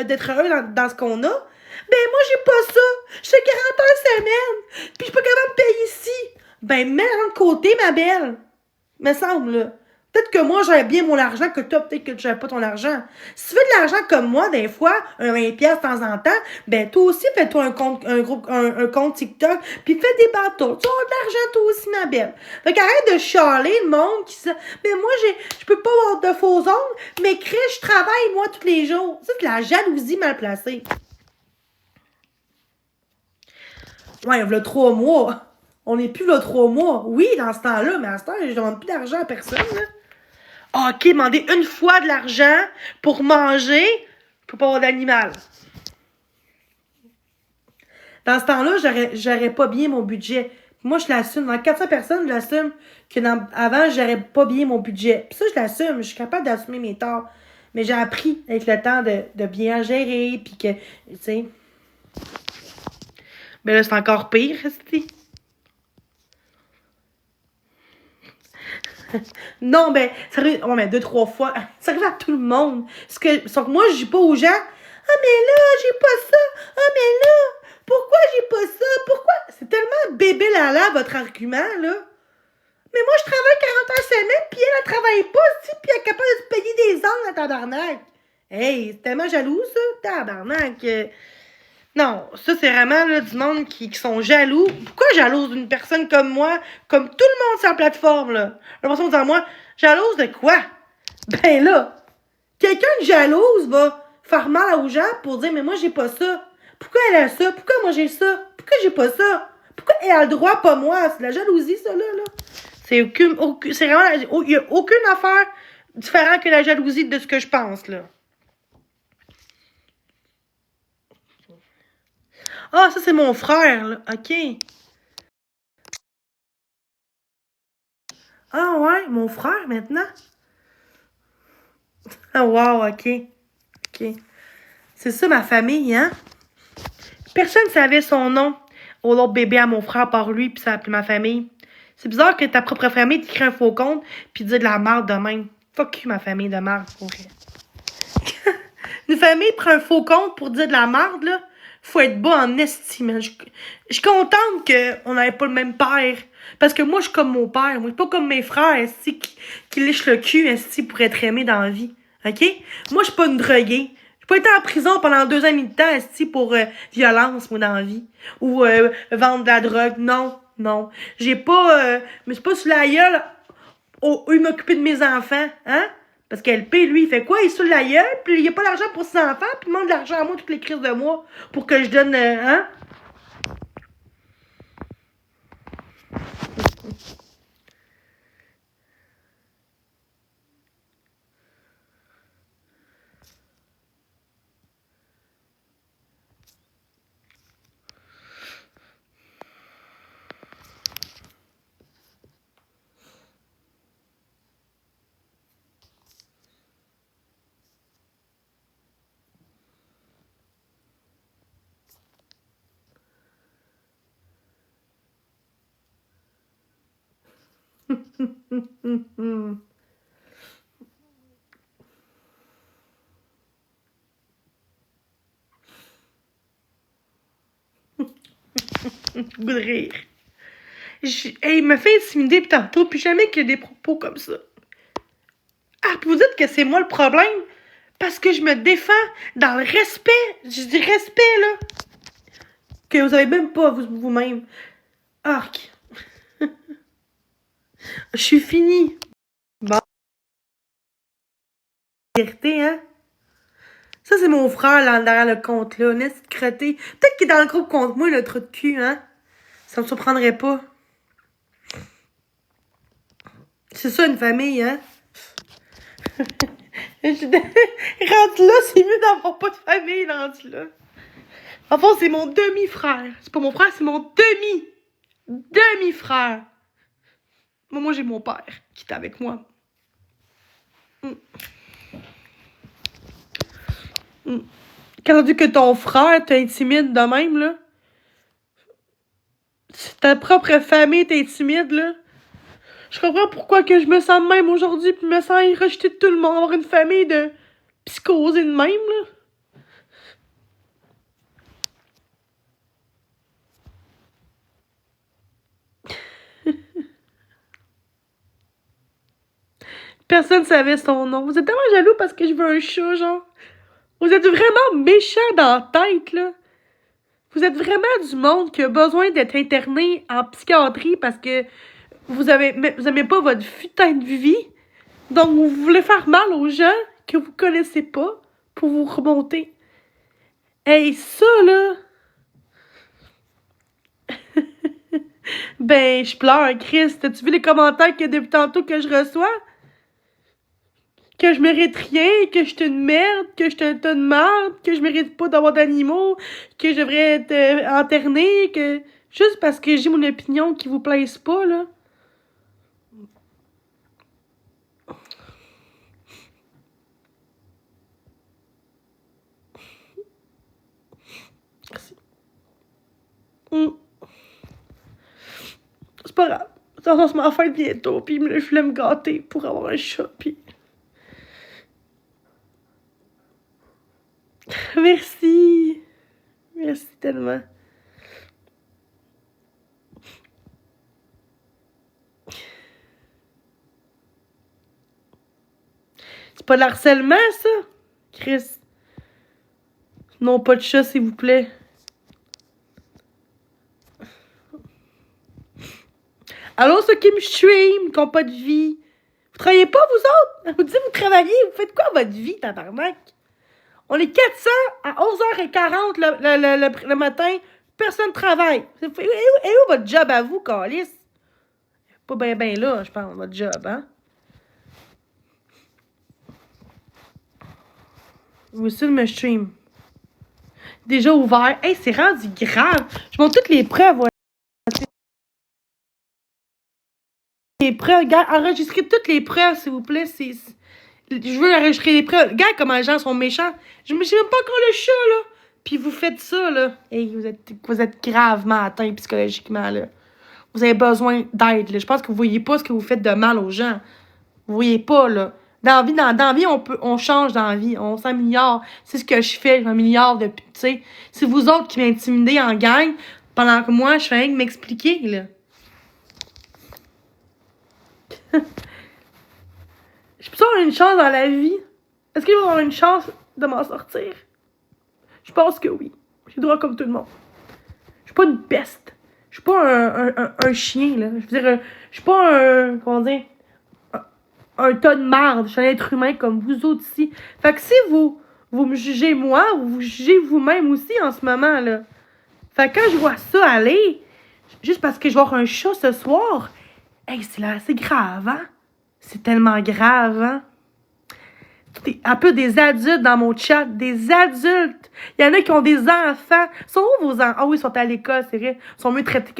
d'être heureux dans ce qu'on a, ben, moi, j'ai pas ça. Je fais 40 heures semaine. Puis, je suis pas capable de payer ici. Ben, mets-le de côté, ma belle. Me semble, là. Peut-être que moi, j'aurais bien mon argent que toi, peut-être que tu n'aurais pas ton argent. Si tu veux de l'argent comme moi, des fois, un 20$ de temps en temps, ben, toi aussi, fais-toi un compte TikTok, puis fais des bateaux. Tu as de l'argent, toi aussi, ma belle. Fait qu'arrête de chialer le monde qui se... Mais moi, je peux pas avoir de faux ongles, mais Chris, je travaille, moi, tous les jours. Ça, c'est de la jalousie mal placée. Ouais, il y a 3 mois. On n'est plus là 3 mois. Oui, dans ce temps-là, mais à ce temps, je demande plus d'argent à personne. Là. OK, demander une fois de l'argent pour manger, pour pas avoir d'animal. Dans ce temps-là, j'aurais pas bien mon budget. Moi, je l'assume. Dans 400 personnes, je l'assume que avant, j'aurais pas bien mon budget. Puis ça, je l'assume. Je suis capable d'assumer mes torts. Mais j'ai appris avec le temps de bien gérer, puis que, tu sais... Ben là, c'est encore pire, restez. Non, ben, ça arrive, ouais, mais 2-3 fois. Ça arrive à tout le monde. Sauf que moi, je dis pas aux gens, Ah, mais là, j'ai pas ça. Ah, mais là, pourquoi j'ai pas ça? Pourquoi? C'est tellement bébé lala, votre argument, là. Mais moi, je travaille 40 heures semaine, puis elle travaille pas, puis elle est capable de se payer des ongles à tabarnak. Hey, c'est tellement jaloux, ça, tabarnak. Non, ça, c'est vraiment là, du monde qui sont jaloux. Pourquoi jalouse d'une personne comme moi, comme tout le monde sur la plateforme, là? La personne dit à moi, jalouse de quoi? Ben là, quelqu'un de jalouse va faire mal aux gens pour dire, mais moi, j'ai pas ça. Pourquoi elle a ça? Pourquoi moi, j'ai ça? Pourquoi j'ai pas ça? Pourquoi elle a le droit, pas moi? C'est de la jalousie, ça, là. C'est c'est vraiment, il y a aucune affaire différente que la jalousie de ce que je pense, là. Ah, ça, c'est mon frère, là. OK. Ah, ouais, mon frère, maintenant? Ah, wow, OK. OK. C'est ça, ma famille, hein? Personne ne savait son nom au l'autre bébé à mon frère par lui, puis ça appelait ma famille. C'est bizarre que ta propre famille t'écrit un faux compte, puis dit de la merde de même. Fuck you, ma famille de merde, pour vrai. Une famille prend un faux compte pour dire de la merde, là. Faut être bas en estime. Je suis contente qu'on n'avait pas le même père. Parce que moi, je suis comme mon père. Moi, je suis pas comme mes frères, esti, qui lichent le cul, esti, pour être aimé dans la vie. OK? Moi, je suis pas une droguée. J'ai pas été en prison pendant 2 ans et demi de temps, esti, pour violence, moi, dans la vie. Ou vendre de la drogue. Non, non. J'ai pas... mais c'est pas sous la gueule où il m'occuper de mes enfants, hein? Parce qu'LP, lui, il fait quoi? Il est sur la gueule, puis il a pas l'argent pour ses enfants, puis il demande de l'argent à moi toutes les crises de mois pour que je donne, hein? Goût de rire. Hey, il me fait intimider pis tantôt, puis jamais qu'il y a des propos comme ça. Ah, puis vous dites que c'est moi le problème? Parce que je me défends dans le respect. Je dis respect, là. Que vous avez même pas vous-même. Arc. Je suis finie. Bon. Vérité, hein? Ça, c'est mon frère, là, derrière le compte, là. N'est-ce que crotté? Peut-être qu'il est dans le groupe contre moi, le trou de cul, hein? Ça me surprendrait pas. C'est ça, une famille, hein? Rendu là, c'est mieux d'avoir pas de famille, rendu là. En fait, c'est mon demi-frère. C'est pas mon frère, c'est mon demi-frère. Moi, j'ai mon père qui est avec moi. Quand on dit que ton frère t'intimide de même, là, si ta propre famille t'intimide, là, je comprends pourquoi que je me sens de même aujourd'hui, puis me sens rejeté de tout le monde, avoir une famille de psychosés de même, là. Personne savait son nom. Vous êtes tellement jaloux parce que je veux un chat, genre. Vous êtes vraiment méchant dans la tête, là. Vous êtes vraiment du monde qui a besoin d'être interné en psychiatrie parce que vous aimez pas votre putain de vie. Donc, vous voulez faire mal aux gens que vous connaissez pas pour vous remonter. Hey, ça, là... Ben, je pleure, Christ. As-tu vu les commentaires que depuis tantôt que je reçois? Que je mérite rien, que je suis une merde, que je suis un tas de merde, que je mérite pas d'avoir d'animaux, que je devrais être internée, que... Juste parce que j'ai mon opinion qui vous plaise pas, là. Merci. C'est pas grave. Ça va se m'en faire bientôt, puis je voulais me gâter pour avoir un chat, puis... Merci. Merci tellement. C'est pas de l'harcèlement, ça? Chris. Non, pas de chat, s'il vous plaît. Allô, ceux qui me stream, qui n'ont pas de vie. Vous travaillez pas, vous autres? Vous dites, vous travaillez, vous faites quoi votre vie, tabarnak? On est 400 à 11h40 le matin. Personne ne travaille. Et où votre job à vous, câlisse? Pas bien là, je pense, votre job, hein? Wilson me stream. Déjà ouvert. Hey, c'est rendu grave. Je montre toutes les preuves. Ouais. Les preuves. Regarde, enregistrez toutes les preuves, s'il vous plaît. Je veux enregistrer les preuves. Regarde comment les gens sont méchants. Je me sais même pas encore le chat, là. Puis vous faites ça, là. Hey, vous êtes gravement atteint psychologiquement, là. Vous avez besoin d'aide, là. Je pense que vous voyez pas ce que vous faites de mal aux gens. Vous voyez pas, là. Dans la vie, on change dans la vie. On s'améliore. C'est ce que je fais. Je m'améliore depuis, tu sais. C'est vous autres qui m'intimidez en gang pendant que moi, je fais rien que m'expliquer, là. Je peux avoir une chance dans la vie? Est-ce que je vais avoir une chance de m'en sortir? Je pense que oui. J'ai le droit comme tout le monde. Je suis pas une peste. Je suis pas un chien, là. Je veux dire, je suis pas un... Comment dire? Un tas de marde. Je suis un être humain comme vous autres ici. Fait que si vous me jugez moi, vous jugez vous-même aussi en ce moment, là. Fait que quand je vois ça aller, juste parce que je vais avoir un chat ce soir, hey, c'est grave, hein? C'est tellement grave, hein? Un peu des adultes dans mon chat. Des adultes. Il y en a qui ont des enfants. Sont où vos enfants? Ah oui, ils sont à l'école, c'est vrai. Ils sont mieux traités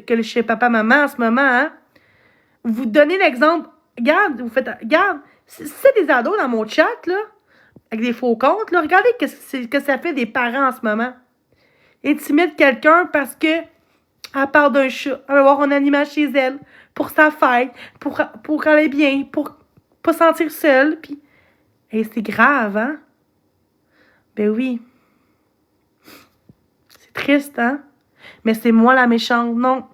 que chez papa, maman en ce moment, hein? Vous donnez l'exemple. Regarde, regarde. Si c'est des ados dans mon chat, là, avec des faux comptes, là, regardez que ça fait des parents en ce moment. Intimide quelqu'un parce que elle parle d'un chat. Elle va avoir un animal chez elle pour sa fête, pour aller bien, pour pas sentir seule, puis... Hey, c'est grave, hein? Ben oui. C'est triste, hein? Mais c'est moi la méchante. Non.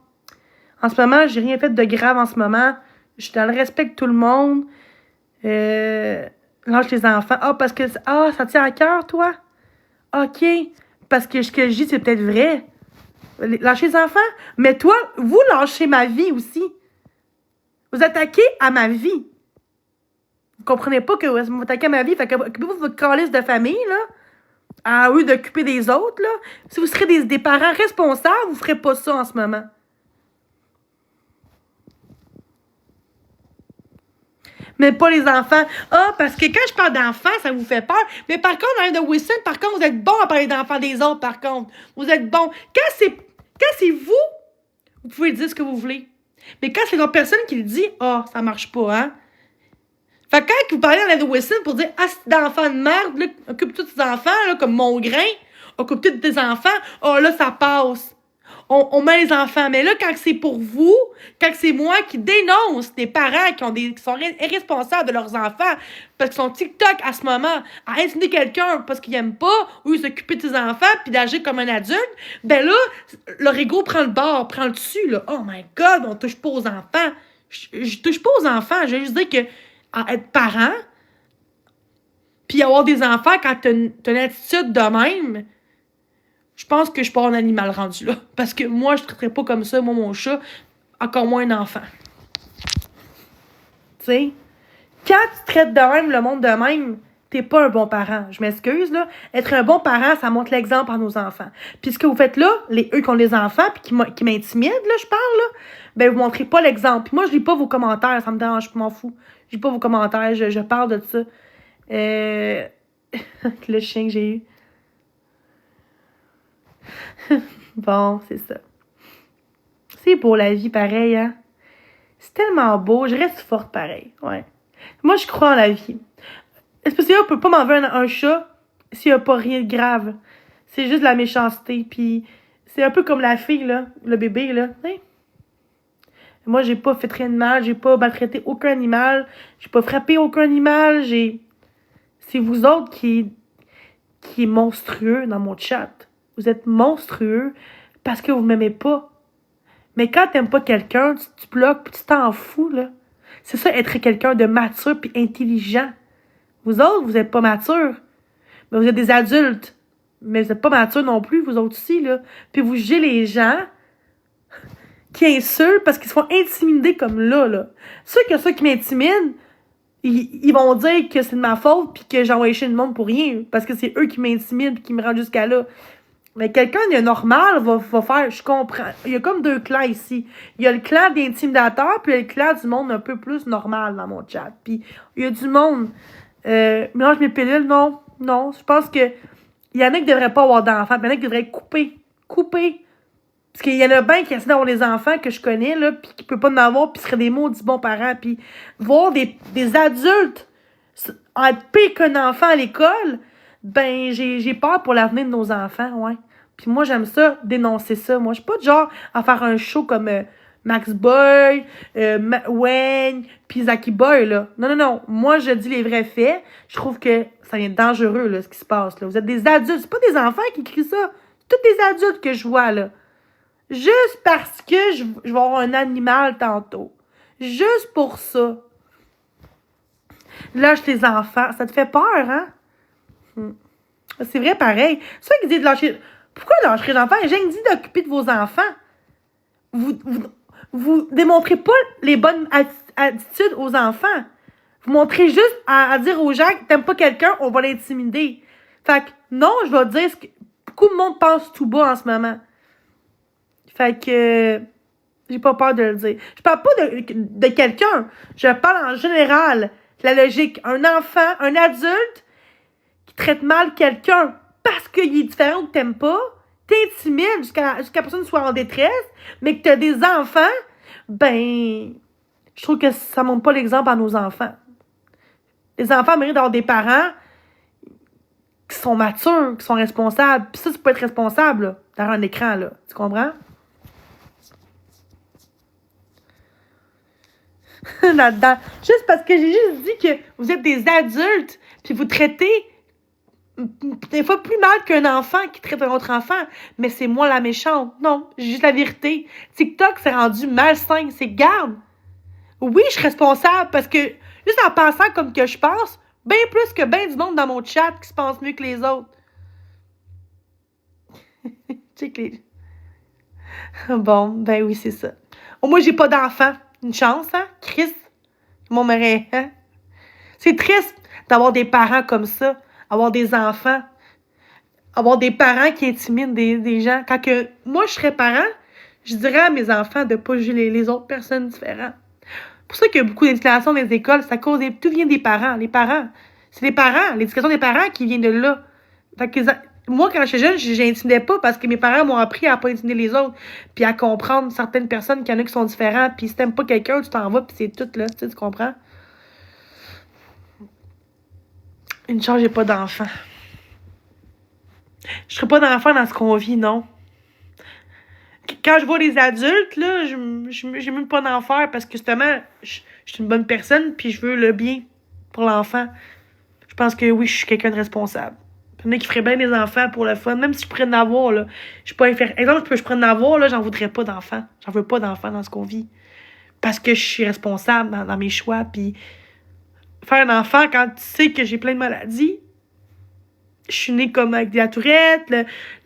En ce moment, j'ai rien fait de grave en ce moment. Je suis dans le respect de tout le monde. Lâche les enfants. Ah, parce que... Ah, ça tient à cœur, toi? OK. Parce que ce que je dis, c'est peut-être vrai. Lâchez les enfants. Mais toi, vous lâchez ma vie aussi. Vous attaquez à ma vie. Vous comprenez pas que vous attaquez à ma vie. Fait que occupez-vous de votre calice de famille, là. À eux d'occuper des autres, là. Si vous serez des parents responsables, vous ferez pas ça en ce moment. Mais pas les enfants. Ah, parce que quand je parle d'enfants, ça vous fait peur. Mais par contre, dans de Wilson, par contre, vous êtes bon à parler d'enfants des autres, par contre. Vous êtes bon. Quand c'est vous, vous pouvez dire ce que vous voulez. Mais quand c'est l'autre personne qui le dit, ah, ça marche pas, hein? Fait que quand vous parlez en de Wilson pour dire, ah, c'est d'enfants de merde, là, occupe tous tes enfants, là, comme mon grain, occupe tous tes enfants, ah, là, ça passe. On met les enfants. Mais là, quand c'est pour vous, quand c'est moi qui dénonce des parents qui sont irresponsables de leurs enfants, parce qu'ils sont TikTok à ce moment, à intimider quelqu'un parce qu'ils n'aiment pas, ou ils s'occupent de tes enfants, puis d'agir comme un adulte, ben là, leur ego prend le bord, prend le dessus, là. Oh my God, on touche pas aux enfants. Je touche pas aux enfants. Je veux juste dire que à être parent, puis avoir des enfants quand t'as une attitude de même, je pense que je suis pas un animal rendu là. Parce que moi, je traiterais pas comme ça, moi, mon chat, encore moins un enfant. Tu sais? Quand tu traites de même le monde de même, t'es pas un bon parent. Je m'excuse, là. Être un bon parent, ça montre l'exemple à nos enfants. Puis ce que vous faites là, eux qui ont des enfants puis qui m'intimident, là, je parle, là, ben vous montrez pas l'exemple. Puis moi, je lis pas vos commentaires, ça me dérange, je m'en fous. Je lis pas vos commentaires, je parle de ça. Le chien que j'ai eu. Bon, c'est ça. C'est beau la vie, pareil, hein? C'est tellement beau, je reste forte pareil, ouais. Moi, je crois en la vie. C'est parce qu'on peut pas m'enlever un chat s'il y a pas rien de grave. C'est juste de la méchanceté, puis c'est un peu comme la fille, là, le bébé, là. Hein? Moi, j'ai pas fait rien de mal, j'ai pas maltraité aucun animal, j'ai pas frappé aucun animal, C'est vous autres qui qui est monstrueux dans mon chat. Vous êtes monstrueux parce que vous m'aimez pas. Mais quand t'aimes pas quelqu'un, tu bloques puis tu t'en fous, là. C'est ça, être quelqu'un de mature puis intelligent. Vous autres, vous êtes pas matures. Mais vous êtes des adultes. Mais vous êtes pas matures non plus, vous autres aussi, là. Puis vous jugez les gens qui insultent parce qu'ils se font intimider comme là. Ceux qui m'intimident, ils vont dire que c'est de ma faute puis que j'ai envoyé chez le monde pour rien. Parce que c'est eux qui m'intimident et qui me rendent jusqu'à là. Mais quelqu'un de normal va faire, je comprends. Il y a comme deux clans ici. Il y a le clan des intimidateurs, puis il y a le clan du monde un peu plus normal dans mon chat. Puis il y a du monde. Mélange mes pilules, non. Je pense que il y en a qui devraient pas avoir d'enfants, puis il y en a qui devraient couper. Parce qu'il y en a bien qui essaient d'avoir des enfants que je connais, là, puis qui ne peuvent pas en avoir, puis seraient des maudits bons parents. Puis voir des adultes être pire qu'un enfant à l'école, ben, j'ai peur pour l'avenir de nos enfants, ouais. Puis moi, j'aime ça, dénoncer ça. Moi, je suis pas de genre à faire un show comme Max Boy, Wayne, puis Zaki Boy, là. Non. Moi, je dis les vrais faits. Je trouve que ça devient dangereux, là, ce qui se passe, là. Vous êtes des adultes. C'est pas des enfants qui crient ça. C'est tous des adultes que je vois, là. Juste parce que je vais avoir un animal tantôt. Juste pour ça. Lâche les enfants. Ça te fait peur, hein? C'est vrai, pareil. C'est ça qui dit de lâcher... Pourquoi lâcher les enfants? J'ai dit d'occuper de vos enfants. Vous démontrez pas les bonnes attitudes aux enfants. Vous montrez juste à dire aux gens que t'aimes pas quelqu'un, on va l'intimider. Fait que, non, je vais dire ce que beaucoup de monde pense tout bas en ce moment. Fait que, j'ai pas peur de le dire. Je parle pas de quelqu'un. Je parle en général. La logique. Un enfant, un adulte qui traite mal quelqu'un parce qu'il est différent ou que t'aimes pas, t'intimides jusqu'à la personne soit en détresse, mais que t'as des enfants, ben, je trouve que ça montre pas l'exemple à nos enfants. Les enfants méritent d'avoir des parents qui sont matures, qui sont responsables. Puis ça, tu peux être responsable, là, derrière un écran, là. Tu comprends? Là-dedans. Juste parce que j'ai juste dit que vous êtes des adultes, puis vous traitez des fois plus mal qu'un enfant qui traite un autre enfant. Mais c'est moi la méchante. Non, j'ai juste la vérité. TikTok s'est rendu malsain. C'est garde. Oui, je suis responsable parce que, juste en pensant comme que je pense, bien plus que bien du monde dans mon chat qui se pense mieux que les autres. Check les... Bon, ben oui, c'est ça. Au moins, j'ai pas d'enfant. Une chance, hein? Christ. Mon mari, hein? C'est triste d'avoir des parents comme ça, avoir des enfants, avoir des parents qui intimident des gens. Quand que moi, je serais parent, je dirais à mes enfants de ne pas juger les autres personnes différentes. C'est pour ça qu'il y a beaucoup d'intimidation dans les écoles. C'est à cause tout vient des parents. Les parents. C'est les parents. L'éducation des parents qui vient de là. Fait que moi, quand j'étais jeune, j'intimidais pas parce que mes parents m'ont appris à pas intimider les autres puis à comprendre certaines personnes qu'il y en a qui sont différentes. Puis si t'aimes pas quelqu'un, tu t'en vas puis c'est tout, là. Tu comprends? Une chance, j'ai pas d'enfant. Je serais pas d'enfant dans ce qu'on vit, non. Quand je vois les adultes, là, j'ai même pas d'en faire parce que justement, je suis une bonne personne puis je veux le bien pour l'enfant. Je pense que oui, je suis quelqu'un de responsable. Il y en a qui feraient bien des enfants pour le fun, même si je pourrais en avoir, là. Je suis pas inférieur. Exemple, je pourrais en avoir, là, j'en voudrais pas d'enfants. J'en veux pas d'enfants dans ce qu'on vit. Parce que je suis responsable dans mes choix, puis faire un enfant quand tu sais que j'ai plein de maladies. Je suis née comme avec la tourette,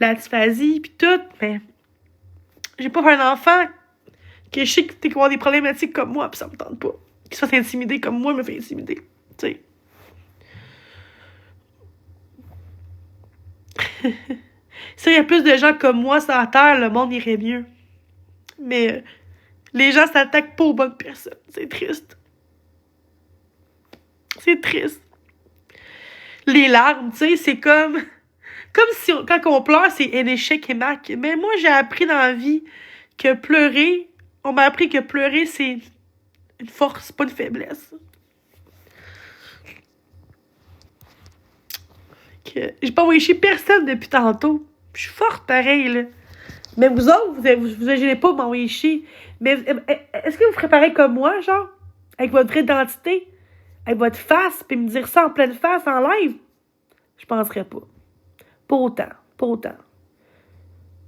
la dysphasie, puis tout, mais j'ai pas fait un enfant que je sais qu'il va avoir des problématiques comme moi, puis ça me tente pas. Qu'il soit intimidé comme moi, me fait intimider. Tu sais. S'il y a plus de gens comme moi sur la Terre, le monde irait mieux. Mais les gens s'attaquent pas aux bonnes personnes. C'est triste. C'est triste. Les larmes, tu sais, c'est comme si quand on pleure, c'est un échec et mat. Mais moi, j'ai appris dans la vie que pleurer, on m'a appris que pleurer, c'est une force, pas une faiblesse. J'ai pas envoyé chez personne depuis tantôt. Je suis forte pareil, là. Mais vous autres, vous gênez pas de m'envoyer chier. Mais est-ce que vous ferez pareil comme moi, genre? Avec votre vraie identité? Avec votre face, puis me dire ça en pleine face, en live? Je penserais pas. Pas autant. Pas autant.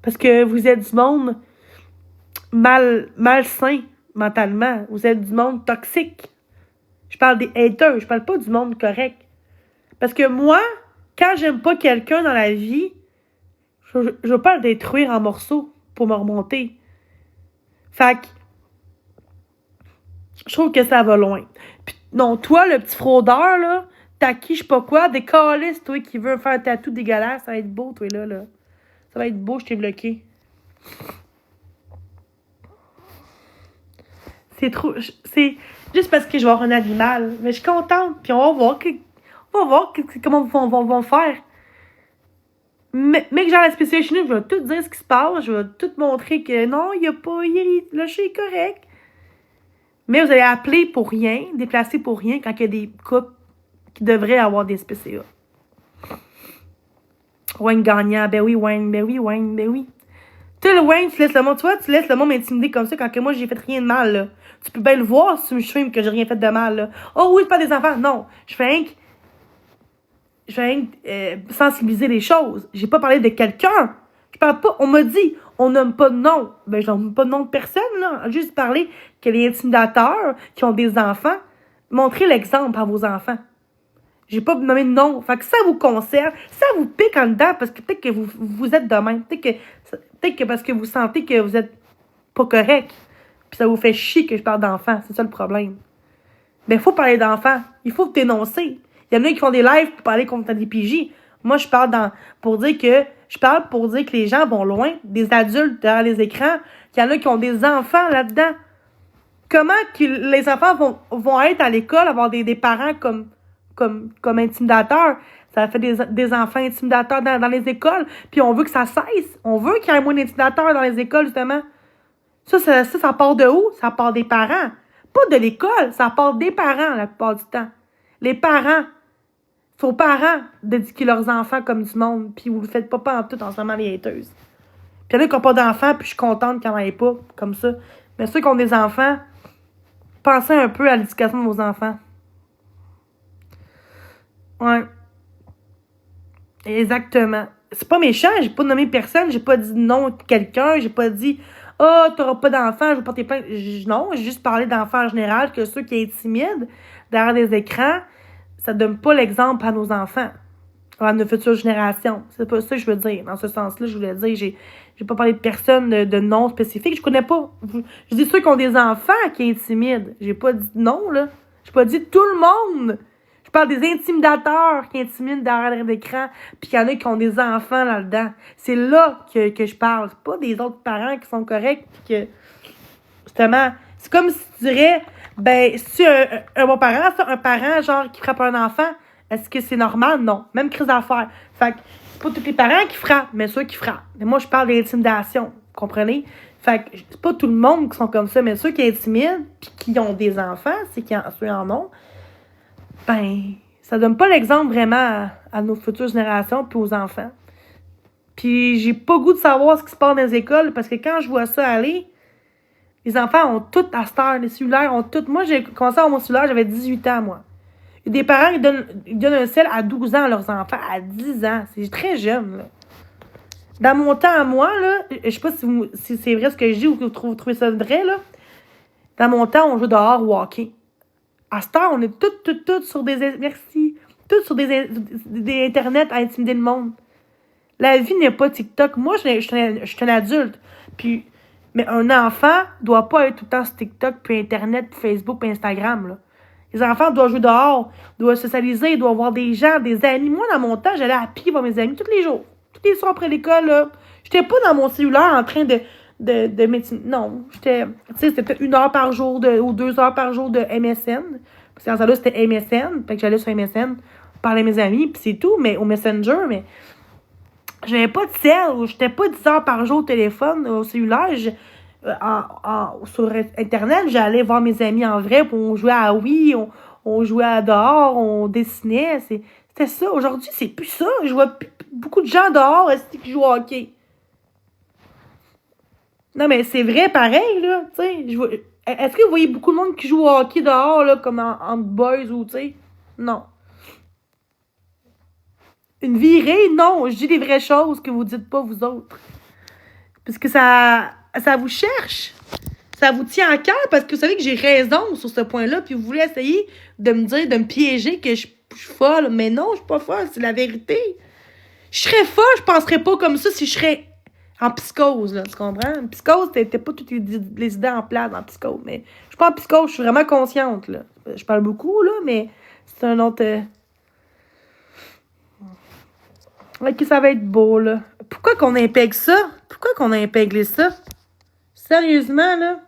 Parce que vous êtes du monde malsain mentalement. Vous êtes du monde toxique. Je parle des haters. Je parle pas du monde correct. Parce que moi, quand j'aime pas quelqu'un dans la vie, je veux pas le détruire en morceaux pour me remonter. Fait que je trouve que ça va loin. Puis, non, toi, le petit fraudeur, là, t'as qui, je sais pas quoi, des calices, toi, qui veut faire un tatou dégueulasse, ça va être beau, toi, là. Ça va être beau, je t'ai bloqué. C'est trop... C'est juste parce que je vais avoir un animal. Mais je suis contente, puis on va voir comment vont faire. Mais que j'ai la spéciale chez nous, je vais tout dire ce qui se passe, je vais tout montrer que non, il n'y a pas... Le chat est correct. Mais vous allez appeler pour rien, déplacer pour rien, quand il y a des couples qui devraient avoir des SPCA. Wayne gagnant, ben oui, Wayne. Tu sais, le Wayne, tu laisses le monde m'intimider comme ça quand que moi, j'ai fait rien de mal, là. Tu peux bien le voir si tu me stream que j'ai rien fait de mal, là. Oh oui, c'est pas des enfants. Non, je fais rien que sensibiliser les choses. J'ai pas parlé de quelqu'un. Je parle pas, on m'a dit, on nomme pas de nom. Ben, je nomme pas de nom de personne, là. Juste parler que les intimidateurs qui ont des enfants, montrez l'exemple à vos enfants. J'ai pas nommé de nom. Fait que ça vous concerne, ça vous pique en dedans parce que peut-être que vous êtes de même. Peut-être que parce que vous sentez que vous êtes pas correct. Puis ça vous fait chier que je parle d'enfants. C'est ça le problème. Mais il faut parler d'enfants. Il faut dénoncer. Il y en a qui font des lives pour parler contre des PJ. Moi, je parle pour dire que les gens vont loin, des adultes derrière les écrans. Il y en a qui ont des enfants là-dedans. Comment que les enfants vont être à l'école, avoir des parents comme intimidateurs? Ça fait des enfants intimidateurs dans les écoles. Puis on veut que ça cesse. On veut qu'il y ait moins d'intimidateurs dans les écoles, justement. Ça part de où? Ça part des parents. Pas de l'école, ça part des parents la plupart du temps. Les parents. C'est aux parents d'éduquer leurs enfants comme du monde, puis vous le faites pas en tout en ce moment les hateuses. Puis il y en a qui n'ont pas d'enfants, puis je suis contente qu'il n'y en ait pas, comme ça. Mais ceux qui ont des enfants, pensez un peu à l'éducation de vos enfants. Ouais. Exactement. C'est pas méchant, j'ai pas nommé personne, j'ai pas dit non de quelqu'un, j'ai pas dit « Ah, oh, t'auras pas d'enfants, je vais porter plainte. » Non, j'ai juste parlé d'enfants en général, que ceux qui intimident derrière les écrans, ça donne pas l'exemple à nos enfants, à nos futures générations. C'est pas ça que je veux dire. Dans ce sens-là, je voulais dire, j'ai pas parlé de personne de nom spécifique. Je connais pas. Je dis ceux qui ont des enfants qui intimident. J'ai pas dit non, là. J'ai pas dit tout le monde. Je parle des intimidateurs qui intimident derrière l'écran, puis qu'il y en a qui ont des enfants là-dedans. C'est là que je parle. C'est pas des autres parents qui sont corrects, puis que, justement, c'est comme si tu dirais, ben, si un bon parent, ça, un parent, genre, qui frappe un enfant, est-ce que c'est normal? Non. Même crise d'affaires. Fait que c'est pas tous les parents qui frappent, mais ceux qui frappent. Mais moi, je parle d'intimidation. Vous comprenez? Fait que c'est pas tout le monde qui sont comme ça, mais ceux qui intimident, puis qui ont des enfants, c'est ceux en ont, ben, ça donne pas l'exemple vraiment à nos futures générations puis aux enfants. Puis j'ai pas goût de savoir ce qui se passe dans les écoles parce que quand je vois ça aller, les enfants ont tout à cette heure, les cellulaires ont tout. Moi, j'ai commencé à avoir mon cellulaire, j'avais 18 ans, moi. Il y a des parents qui donnent un cell à 12 ans à leurs enfants, à 10 ans. C'est très jeune, là. Dans mon temps à moi, là, je sais pas si c'est vrai ce que je dis ou que vous trouvez ça vrai, là. Dans mon temps, on joue dehors au hockey. À cette heure, on est toutes sur toutes sur des internets à intimider le monde. La vie n'est pas TikTok. Moi, je suis un adulte. Mais un enfant doit pas être tout le temps sur TikTok, puis Internet, puis Facebook, puis Instagram, là. Les enfants doivent jouer dehors, doivent socialiser, doivent voir des gens, des amis. Moi, dans mon temps, j'allais à pied voir mes amis tous les jours. Tous les soirs après l'école, là. J'étais pas dans mon cellulaire en train de médecine. Non, c'était peut-être 1 heure par jour ou 2 heures par jour de MSN. Parce que dans ça là c'était MSN. Fait que j'allais sur MSN, parler à mes amis, puis c'est tout, mais au Messenger, mais j'avais pas de cell, j'étais pas 10 heures par jour au téléphone, au cellulaire. Sur Internet, j'allais voir mes amis en vrai, puis on jouait à Wii, on jouait à dehors, on dessinait. C'était ça. Aujourd'hui, c'est plus ça. Je vois beaucoup de gens dehors qui jouent au hockey. Non, mais c'est vrai, pareil, là, tu sais. Est-ce que vous voyez beaucoup de monde qui joue au hockey dehors, là, comme en boys ou, tu sais? Non. Une virée? Non, je dis des vraies choses que vous dites pas, vous autres. Parce que ça vous cherche. Ça vous tient à cœur parce que vous savez que j'ai raison sur ce point-là. Puis vous voulez essayer de me dire, de me piéger que je suis folle. Mais non, je suis pas folle, c'est la vérité. Je serais folle, je penserais pas comme ça si je serais en psychose, là, tu comprends? En psychose, t'as pas toutes les idées en place en psychose. Mais je suis pas en psychose, je suis vraiment consciente, là. Je parle beaucoup, là, mais c'est un autre... Ok, ça va être beau, là. Pourquoi qu'on impègle ça? Pourquoi qu'on a impèglé ça? Sérieusement, là?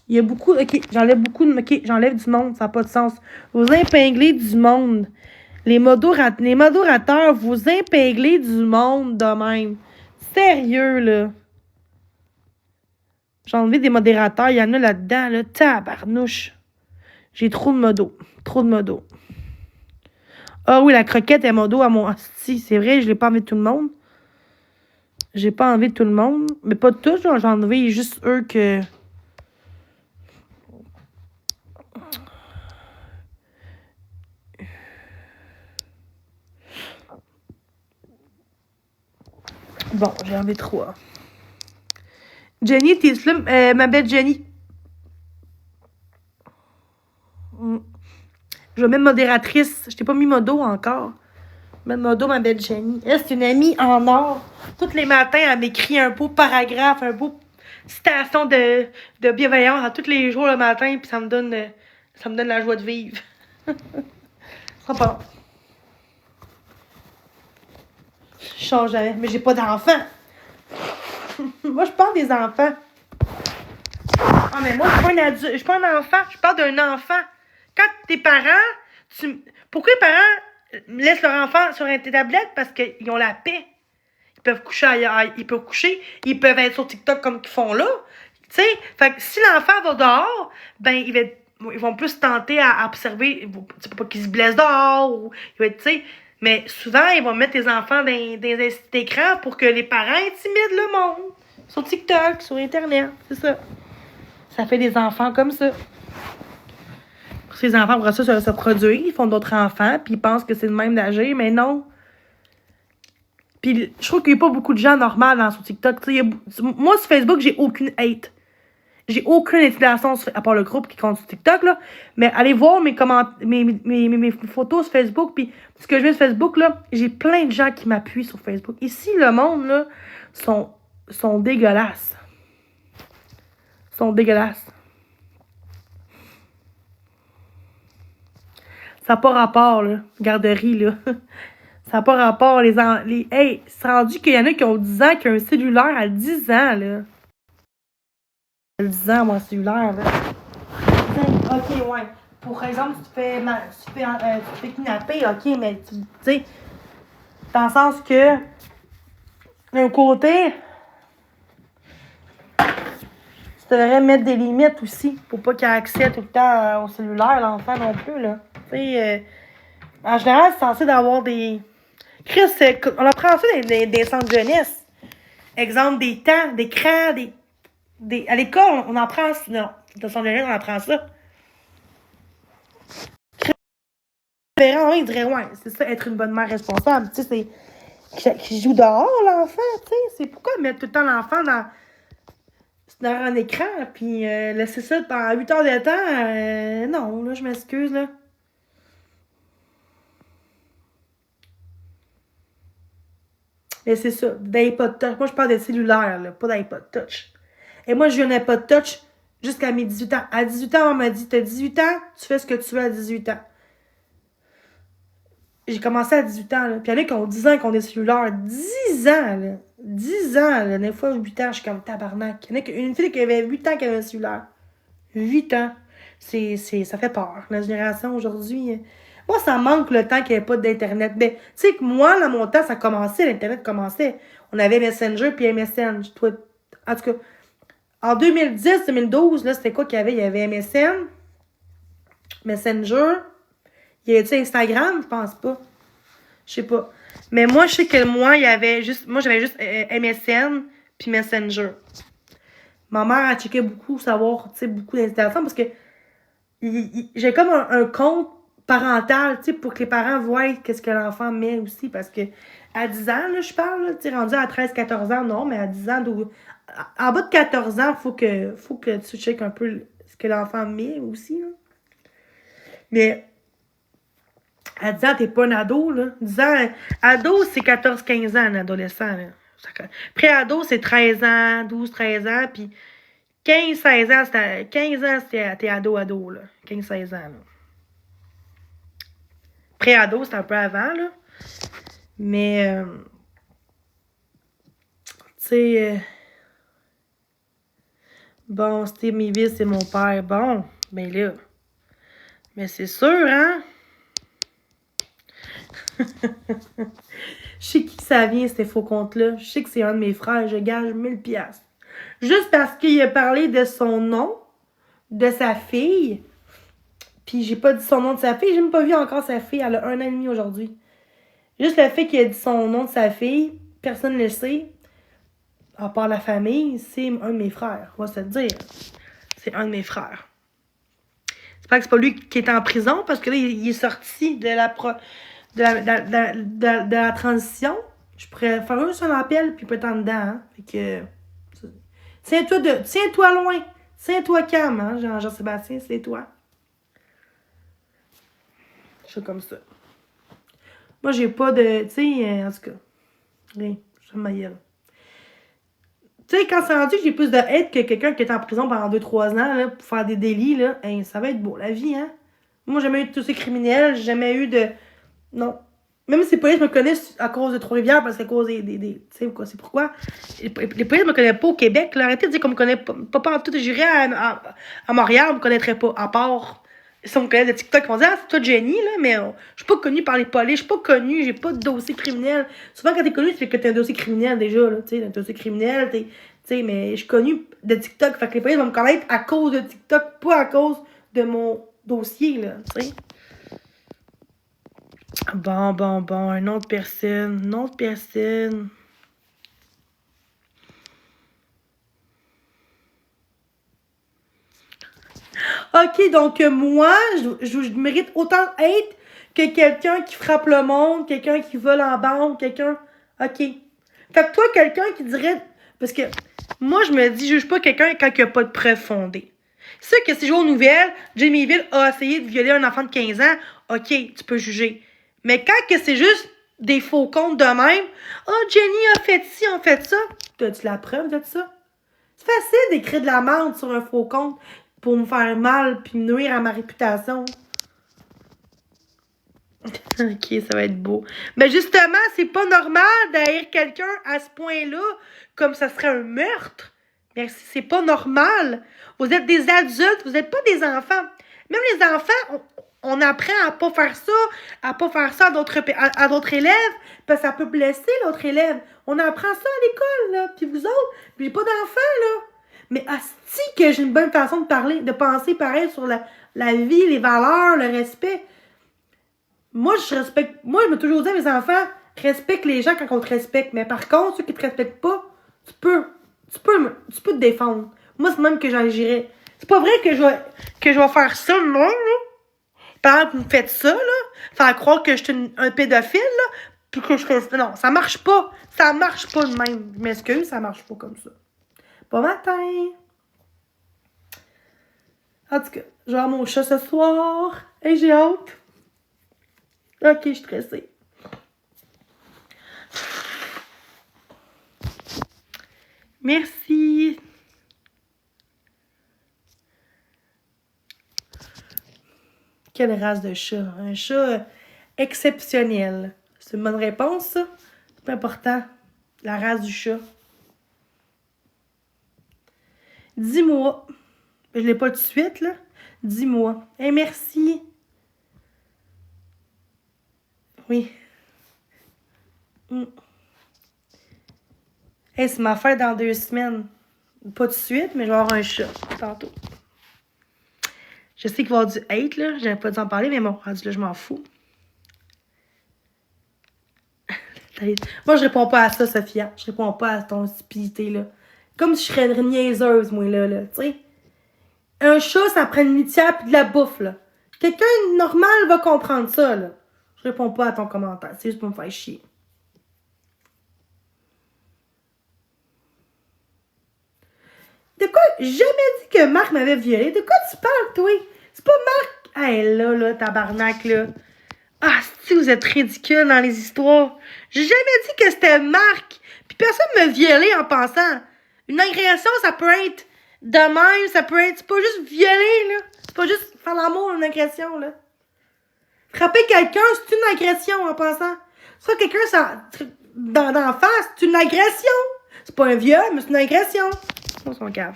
Il y a beaucoup... Ok, j'enlève beaucoup de... Ok, j'enlève du monde, ça n'a pas de sens. Vous impinglez du monde. Les modorateurs, vous impinglez du monde de même. Sérieux, là. J'ai enlevé des modérateurs, il y en a là-dedans, là. Tabarnouche. J'ai trop de modos. Trop de modos. Ah oui, la croquette est modo à mon... Si, c'est vrai, je l'ai pas enlevé de tout le monde. J'ai pas enlevé de tout le monde. Mais pas de tous, j'ai enlevé juste eux que... Bon, j'ai enlevé 3. Jenny, t'es slim? Ma belle Jenny. Je vais mettre modératrice. Je t'ai pas mis modo encore. Mettre modo, ma belle Jenny. Elle, c'est une amie en or. Tous les matins, elle m'écrit un beau paragraphe, un beau citation de bienveillance à tous les jours le matin, puis ça me donne la joie de vivre. Ça part. Je change jamais, mais j'ai pas d'enfants. Moi, je parle des enfants. Ah, mais moi, je suis pas un adulte. Je suis pas un enfant. Je parle d'un enfant. Quand tes parents, pourquoi les parents laissent leur enfant sur une tablette? Parce qu'ils ont la paix. Ils peuvent coucher ailleurs. Ils peuvent être sur TikTok comme qu'ils font là. Tu sais, fait que si l'enfant va dehors, ben, ils vont plus tenter à observer. C'est pas qu'ils se blessent dehors. Ou, tu sais, mais souvent, ils vont mettre les enfants dans des écrans pour que les parents intimident le monde. Sur TikTok, sur Internet. C'est ça. Ça fait des enfants comme ça. Ces enfants, après ça, se produisent, ils font d'autres enfants, puis ils pensent que c'est le même d'agir, mais non. Puis je trouve qu'il n'y a pas beaucoup de gens normaux sur TikTok. Moi, sur Facebook, j'ai aucune hate. J'ai aucune intimidation, à part le groupe qui compte sur TikTok, là. Mais allez voir mes photos sur Facebook, puis ce que je mets sur Facebook, là, j'ai plein de gens qui m'appuient sur Facebook. Ici, le monde, là, sont dégueulasses. Sont dégueulasses. Ça n'a pas rapport, là. Garderie, là. Ça n'a pas rapport. Hey, c'est rendu qu'il y en a qui ont 10 ans, qui ont un cellulaire à 10 ans, là. 10 ans, mon cellulaire, là. Ok, ouais. Pour exemple, tu te fais kidnapper, ok, mais tu sais, dans le sens que, d'un côté, tu devrais mettre des limites aussi, pour pas qu'il ait accès tout le temps au cellulaire, l'enfant non plus, là. Tu sais, en général, c'est censé d'avoir des... Chris, on apprend ça des centres de jeunesse. Exemple, des temps, des crans, à l'école, on apprend ça. Non, dans le centre de jeunesse, on apprend ça. Chris, il dirait, ouais, c'est ça, être une bonne mère responsable. Tu sais, c'est qui joue dehors, l'enfant, tu sais. C'est pourquoi mettre tout le temps l'enfant dans un écran, puis laisser ça pendant 8 heures de temps. Non, là, je m'excuse, là. Mais c'est ça, d'iPod Touch. Moi, je parle de cellulaire, là, pas d'iPod Touch. Et moi, j'ai un iPod Touch jusqu'à mes 18 ans. À 18 ans, on m'a dit, t'as 18 ans, tu fais ce que tu veux à 18 ans. J'ai commencé à 18 ans, là. Puis il y en a qui ont 10 ans qui ont des cellulaires. 10 ans, là. 10 ans, là. Des fois, 8 ans, je suis comme tabarnak. Il y en a une fille qui avait 8 ans qui avait un cellulaire. 8 ans. Ça fait peur. La génération aujourd'hui... Moi, ça manque le temps qu'il n'y avait pas d'Internet. Ben, tu sais que moi, dans mon temps, ça commençait, l'Internet commençait. On avait Messenger puis MSN. En tout cas, en 2010-2012, là, c'était quoi qu'il y avait? Il y avait MSN, Messenger, il y avait, Instagram, je pense pas. Je sais pas. Mais moi, je sais que il y avait juste... Moi, j'avais juste MSN puis Messenger. Ma mère a checké beaucoup, savoir, tu sais, beaucoup d'installations parce que j'ai comme un compte parentale, tu sais, pour que les parents voient qu'est-ce que l'enfant met aussi, parce que à 10 ans, là, je parle, là, tu sais, rendu à 13-14 ans, non, mais à 10 ans, en bas de 14 ans, faut que tu checkes un peu ce que l'enfant met aussi, là. Mais à 10 ans, t'es pas un ado, là. 10 ans, ado, c'est 14-15 ans, un adolescent, là. Pré-ado, c'est 13 ans, 12-13 ans, puis 15-16 ans, t'es ado, là. 15-16 ans, là. Pré-ado, c'est un peu avant, là. Mais, tu sais, bon, Steve Mévis, c'est mon père. Bon, ben là. Mais c'est sûr, hein? Je sais qui ça vient, ces faux comptes-là. Je sais que c'est un de mes frères. Je gage 1000 piastres. Juste parce qu'il a parlé de son nom, de sa fille. Puis j'ai pas dit son nom de sa fille. J'ai même pas vu encore sa fille. Elle a 1 an et demi aujourd'hui. Juste le fait qu'il a dit son nom de sa fille, personne ne le sait. À part la famille, c'est un de mes frères. On va se le dire. C'est un de mes frères. J'espère que c'est pas lui qui est en prison, parce que là, il est sorti de la transition. Je pourrais faire juste un appel, puis peut-être en dedans. Hein? Fait que. Tiens-toi loin. Tiens-toi calme, hein, Jean-Sébastien, c'est toi. Je suis comme ça. Moi, j'ai pas de. Tu sais, en tout cas. Rien. Je ma gueule. Tu sais, quand c'est rendu que j'ai plus de hate que quelqu'un qui est en prison pendant 2-3 ans, là, pour faire des délits, là, hein, ça va être beau, la vie, hein. Moi, j'ai jamais eu de tous ces criminels, j'ai jamais eu de. Non. Même si les polices me connaissent à cause de Trois-Rivières, parce qu'à cause des tu sais, quoi, c'est pourquoi. Les polices me connaissent pas au Québec, là. Arrêtez de dire qu'on me connaît pas en tout. J'irais à Montréal, on me connaîtrait pas, à part. Si on me connaît de TikTok, on va dire, ah, c'est toi Jenny, là, mais je suis pas connue par les polices, je suis pas connue, j'ai pas de dossier criminel. Souvent, quand t'es connue, c'est que t'as un dossier criminel déjà, là, tu sais, un dossier criminel, tu sais, mais je suis connue de TikTok, fait que les polices vont me connaître à cause de TikTok, pas à cause de mon dossier, là, tu sais. Bon, une autre personne. OK, donc moi, je mérite autant de hate que quelqu'un qui frappe le monde, quelqu'un qui vole en banque, quelqu'un... OK. Fait que toi, quelqu'un qui dirait... Parce que moi, je me dis, juge pas quelqu'un quand il n'y a pas de preuves fondées. C'est sûr que si je vois aux nouvelles, Jamie Ville a essayé de violer un enfant de 15 ans, OK, tu peux juger. Mais quand que c'est juste des faux comptes de même, « Oh, Jenny a fait ci, a fait ça. » T'as-tu la preuve de ça? C'est facile d'écrire de la merde sur un faux compte pour me faire mal puis me nuire à ma réputation. OK, ça va être beau. Mais justement, c'est pas normal d'haïr quelqu'un à ce point-là, comme ça serait un meurtre. Merci, c'est pas normal. Vous êtes des adultes, vous n'êtes pas des enfants. Même les enfants, on apprend à pas faire ça à d'autres élèves, parce que ça peut blesser l'autre élève. On apprend ça à l'école, là. Puis vous autres, puis j'ai pas d'enfants, là. Mais asti que j'ai une bonne façon de parler, de penser pareil sur la vie, les valeurs, le respect. Moi, je me suis toujours dit à mes enfants, respecte les gens quand on te respecte. Mais par contre, ceux qui te respectent pas, tu peux te défendre. Moi, c'est même que j'agirais. C'est pas vrai que je vais faire ça, non, là. Par exemple, vous me faites ça, là. Faire croire que je suis un pédophile, là. Puis que je fais. Non, ça marche pas. Ça marche pas de même. Je m'excuse, ça marche pas comme ça. Bon matin! En tout cas, je vais avoir mon chat ce soir. Et j'ai hâte. OK, je suis stressée. Merci. Quelle race de chat? Un chat exceptionnel. C'est une bonne réponse, ça? C'est pas important. La race du chat. 10 mois. Je l'ai pas tout de suite, là. 10 mois. Hey, merci. Oui. Hey, c'est ma fête dans 2 semaines. Pas tout de suite, mais je vais avoir un chat tantôt. Je sais qu'il va y avoir du hate, là. J'avais pas dû en parler, mais bon, rendu là, je m'en fous. Moi, je réponds pas à ça, Sophia. Je réponds pas à ton stupidité, là. Comme si je serais une niaiseuse, moi, là, tu sais. Un chat, ça prend une litière pis de la bouffe, là. Quelqu'un de normal va comprendre ça, là. Je réponds pas à ton commentaire. C'est juste pour me faire chier. De quoi? J'ai jamais dit que Marc m'avait violé. De quoi tu parles, toi? C'est pas Marc. Hey, là, tabarnak, là. Ah, si vous êtes ridicule dans les histoires. J'ai jamais dit que c'était Marc. Puis personne m'a violé en pensant. Une agression, ça peut être de même, ça peut être... C'est pas juste violer, là. C'est pas juste faire l'amour, une agression, là. Frapper quelqu'un, c'est une agression en passant. Soit quelqu'un dans la face, c'est une agression. C'est pas un viol, mais c'est une agression. On s'en cave.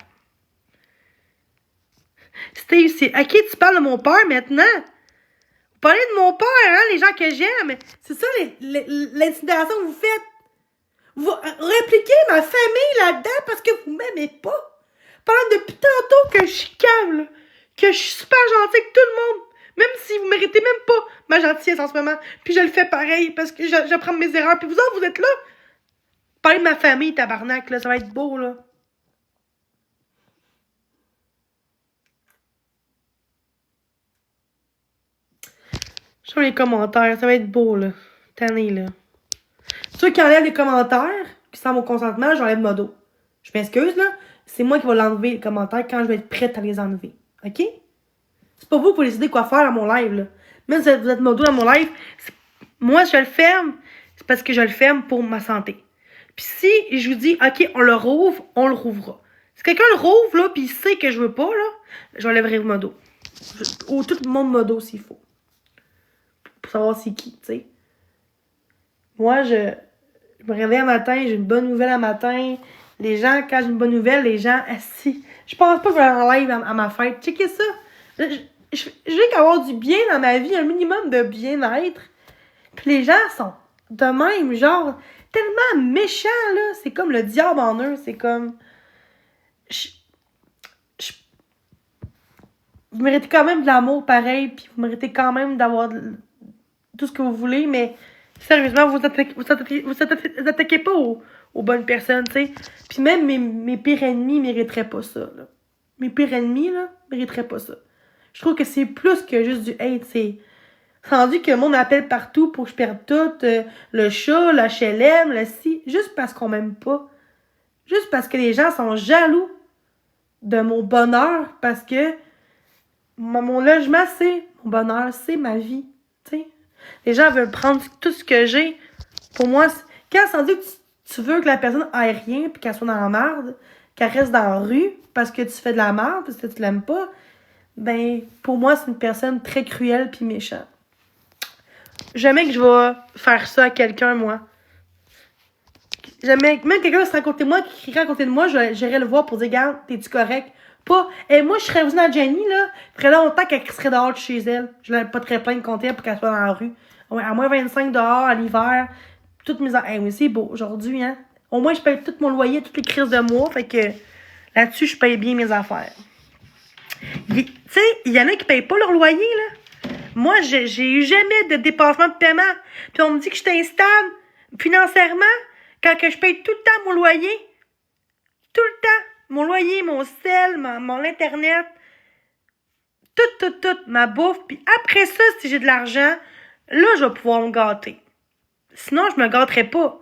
Steve, c'est à qui tu parles de mon père maintenant? Vous parlez de mon père, hein, les gens que j'aime. C'est ça l'intimidation que vous faites. Vous répliquez ma famille là-dedans parce que vous m'aimez pas. Pendant depuis tantôt que je suis calme, que je suis super gentille avec tout le monde. Même si vous méritez même pas ma gentillesse en ce moment. Puis je le fais pareil parce que j'apprends mes erreurs. Puis vous autres, vous êtes là. Parlez de ma famille, tabarnak, là. Ça va être beau, là. Sur les commentaires, ça va être beau, là. Tanné, là. Ceux qui enlèvent les commentaires, qui sont mon consentement, j'enlève modo. Je m'excuse, là. C'est moi qui vais l'enlever, les commentaires, quand je vais être prête à les enlever. OK? C'est pas vous pour décider quoi faire à mon live, là. Même si vous êtes modo dans mon live, moi, je le ferme, c'est parce que je le ferme pour ma santé. Puis si je vous dis, OK, on le rouvre, on le rouvrira. Si quelqu'un le rouvre, là, puis il sait que je veux pas, là, j'enlèverai le modo. Ou tout le monde modo, s'il faut. Pour savoir c'est qui, tu sais. Moi, je me réveille un matin, j'ai une bonne nouvelle un matin. Les gens, quand j'ai une bonne nouvelle, les gens, assis. Je pense pas que je vais en live à ma fête. Checkez ça. Je veux qu'avoir du bien dans ma vie, un minimum de bien-être. Puis les gens sont de même, genre, tellement méchants, là. C'est comme le diable en eux. C'est comme... Vous méritez quand même de l'amour pareil, puis vous méritez quand même d'avoir tout ce que vous voulez, mais sérieusement, vous attaquez pas aux bonnes personnes, tu sais. Puis même mes pires ennemis mériteraient pas ça, là. Mes pires ennemis, là, mériteraient pas ça. Je trouve que c'est plus que juste du hate, c'est rendu que le monde m'appelle partout pour que je perde tout, le chat, la HLM, le ci, juste parce qu'on m'aime pas. Juste parce que les gens sont jaloux de mon bonheur, parce que mon logement, c'est mon bonheur, c'est ma vie, tu sais. Les gens veulent prendre tout ce que j'ai. Pour moi, quand c'est rendu que tu veux que la personne aille rien, puis qu'elle soit dans la merde, qu'elle reste dans la rue, parce que tu fais de la merde, parce que tu l'aimes pas, ben, pour moi, c'est une personne très cruelle puis méchante. Jamais que je vais faire ça à quelqu'un, moi. Jamais, même quelqu'un serait à côté de moi, qui crierait à côté de moi, j'irais le voir pour dire, regarde, t'es-tu correct? Pas, et moi, je serais venue à Jenny, là, il ferait longtemps qu'elle serait dehors de chez elle. Je l'aurais pas très plein de compter pour qu'elle soit dans la rue. Ouais, à moins 25 dehors, à l'hiver, toutes mes... Hey, mais c'est beau, aujourd'hui, hein. Au moins, je paye tout mon loyer, toutes les crises de mois, fait que là-dessus, je paye bien mes affaires. Tu sais, il y en a qui payent pas leur loyer, là. Moi, j'ai eu jamais de dépassement de paiement. Puis on me dit que je suis instable financièrement quand que je paye tout le temps mon loyer. Tout le temps. Mon loyer, mon sel, mon internet. Tout, ma bouffe. Puis après ça, si j'ai de l'argent, là, je vais pouvoir me gâter. Sinon, je me gâterais pas.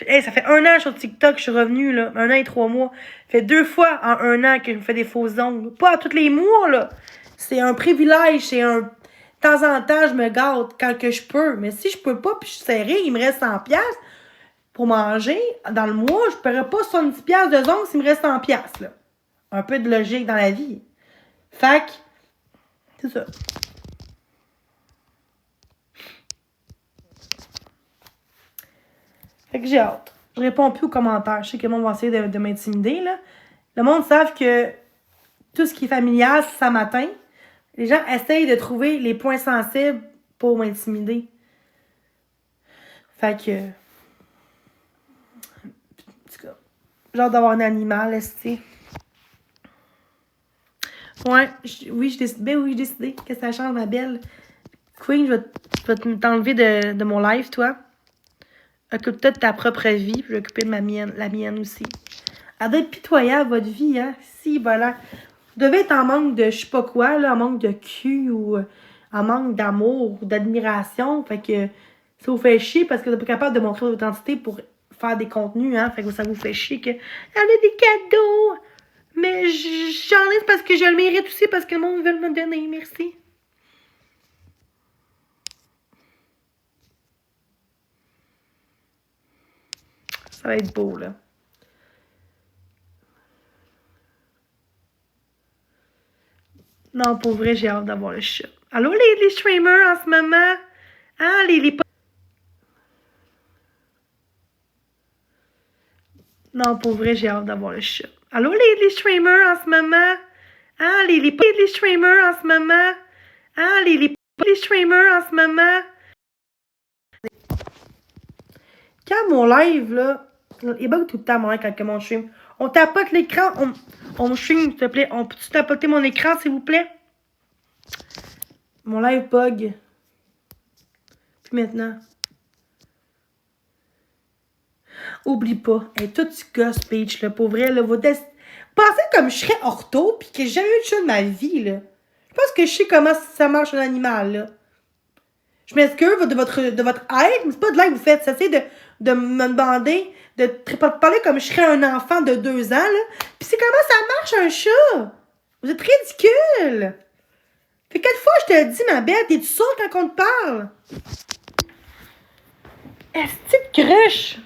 Hey, ça fait 1 an sur TikTok que je suis revenue, là. 1 an et 3 mois. Ça fait 2 fois en 1 an que je me fais des faux ongles. Pas à tous les mois, là. C'est un privilège, c'est un... De temps en temps, je me gâte quand que je peux. Mais si je peux pas, puis je suis serrée, il me reste 100$ pour manger. Dans le mois, je paierais pas 70$ de ongles s'il me reste 100$, là. Un peu de logique dans la vie. Fait que, c'est ça. Fait que j'ai hâte. Je réponds plus aux commentaires. Je sais que le monde va essayer de m'intimider, là. Le monde savent que tout ce qui est familial, ça m'atteint. Les gens essayent de trouver les points sensibles pour m'intimider. Fait que... En tout cas, j'ai hâte d'avoir un animal, tu ouais, oui, j'ai décidé que ça change, ma belle. Queen, je vais t'enlever de mon live, toi. Occupe-toi de ta propre vie, puis je vais occuper de la mienne aussi. Elle doit être pitoyable, votre vie, hein? Si, voilà. Vous devez être en manque de je sais pas quoi, là, en manque de cul ou en manque d'amour ou d'admiration. Fait que ça vous fait chier parce que vous n'êtes pas capable de montrer votre identité pour faire des contenus, hein. Fait que ça vous fait chier que elle a des cadeaux. Mais j'en ai parce que je le mérite aussi parce que le monde veut me donner. Merci. Ça va être beau, là. Non, pour vrai, j'ai hâte d'avoir le chat. Allô, les streamers en ce moment? Ah, les... Non, pour vrai, j'ai hâte d'avoir le chat. Allô, les streamers en ce moment? Ah, les streamers en ce moment? Ah, les streamers en ce moment? Quand mon live, là, il bug tout le temps, mon live, quand mon stream. On tapote l'écran, on stream, s'il te plaît. On peut-tu tapoter mon écran, s'il vous plaît? Mon live bug. Puis maintenant. Oublie pas. Hey, tout ce gosse, Peach, là, pour vrai, là, pensez comme je serais ortho, pis que j'ai jamais eu de chat de ma vie, là. Je pense que je sais comment ça marche un animal, là. Je m'excuse de votre aide, mais c'est pas de là que vous faites. Ça, c'est de me demander, de parler comme je serais un enfant de 2 ans, là. Pis c'est comment ça marche un chat? Vous êtes ridicule! Fait quelle fois je te dis, ma bête, es-tu sûre quand on te parle? Est-ce que cruche?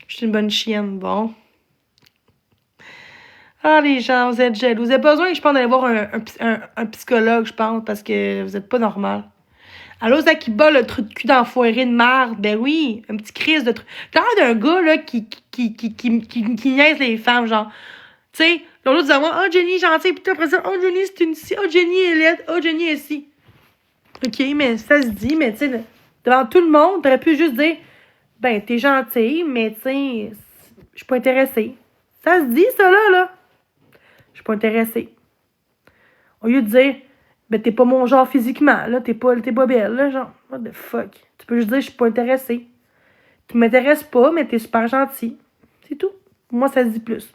Je suis une bonne chienne, bon. Ah, les gens, vous êtes jaloux. Vous avez besoin, je pense, d'aller voir un psychologue, je pense, parce que vous êtes pas normal. Allô, Zakiba, le truc de cul d'enfoiré de marde. Ben oui, un petit crise de truc. T'as l'air d'un gars, là, qui niaise les femmes, genre. Tu sais, l'autre disait, oh, Jenny est gentille, puis après ça, oh, Jenny, c'est une ci, oh, Jenny est laide, oh, Jenny est ci. OK, mais ça se dit, mais tu sais, devant tout le monde, t'aurais pu juste dire, ben, t'es gentille, mais tu sais, je suis pas intéressée. Ça se dit, ça, là. Je suis pas intéressée. Au lieu de dire, ben, t'es pas mon genre physiquement, là, t'es pas belle, là, genre, what the fuck. Tu peux juste dire, je suis pas intéressée. Tu m'intéresses pas, mais t'es super gentil. C'est tout. Pour moi, ça se dit plus.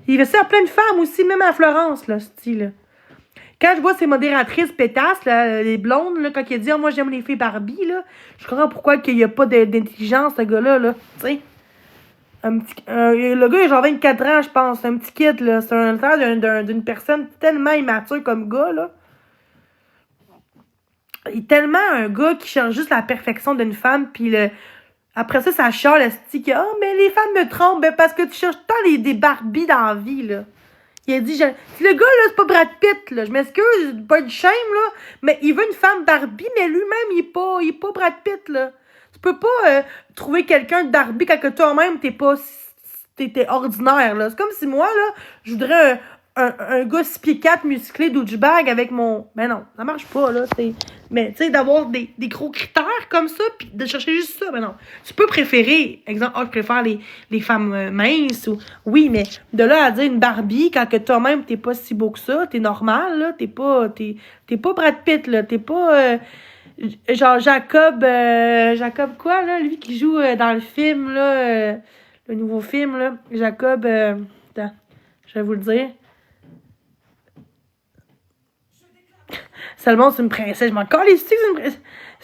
Il fait ça à plein de femmes aussi, même à Florence, là, ce style-là. Quand je vois ces modératrices pétasses, là, les blondes, là, quand il dit, oh, moi, j'aime les filles Barbie, là, je comprends pourquoi il n'y a pas d'intelligence, ce gars-là, là, tu sais. Le gars, il a genre 24 ans, je pense. Un petit kid, là. C'est un temps d'une personne tellement immature comme gars, là. Il est tellement un gars qui cherche juste la perfection d'une femme, puis après ça chiale, le style que, oh, mais les femmes me trompent, ben, parce que tu cherches tant des Barbies dans la vie, là. Il a dit, le gars, là, c'est pas Brad Pitt, là. Je m'excuse, pas de shame, là. Mais il veut une femme Barbie, mais lui-même, il est pas Brad Pitt, là. Tu peux pas trouver quelqu'un de Barbie quand que toi-même, t'es ordinaire, là. C'est comme si moi, là, je voudrais un gars 6 pieds 4 musclé douchebag avec mon... Ben non, ça marche pas, là. Mais, tu sais, d'avoir des gros critères comme ça, puis de chercher juste ça, ben non. Tu peux préférer, exemple, je préfère les femmes minces, ou... Oui, mais de là à dire une Barbie, quand que toi-même, t'es pas si beau que ça, t'es normal, là, t'es pas Brad Pitt, là, t'es pas... genre Jacob quoi, là, lui qui joue dans le film, là, le nouveau film, là, Jacob, attends, je vais vous le dire. Seulement, c'est une princesse. Je m'en calisse, c'est une princesse.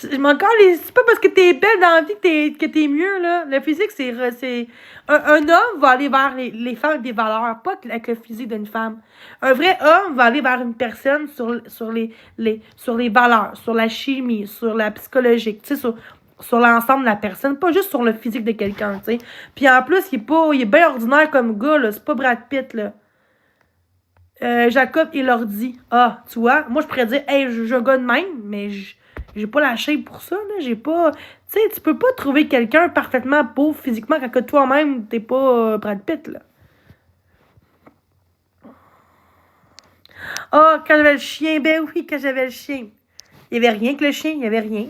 Je m'en calisse. C'est pas parce que t'es belle dans la vie que t'es mieux, là. Le physique, c'est... Un homme va aller vers les femmes avec des valeurs, pas avec le physique d'une femme. Un vrai homme va aller vers une personne sur les valeurs, sur la chimie, sur la psychologique, tu sais, sur l'ensemble de la personne, pas juste sur le physique de quelqu'un, tu sais. Puis en plus, il est bien ordinaire comme gars, là. C'est pas Brad Pitt, là. Jacob, il leur dit, ah, tu vois, moi, je pourrais dire, hey, je gagne même, mais j'ai pas la shape pour ça, là. J'ai pas... Tu sais, tu peux pas trouver quelqu'un parfaitement beau physiquement quand que toi-même, t'es pas Brad Pitt, là. Ah, quand j'avais le chien, ben oui, quand j'avais le chien. Il y avait rien que le chien, il y avait rien.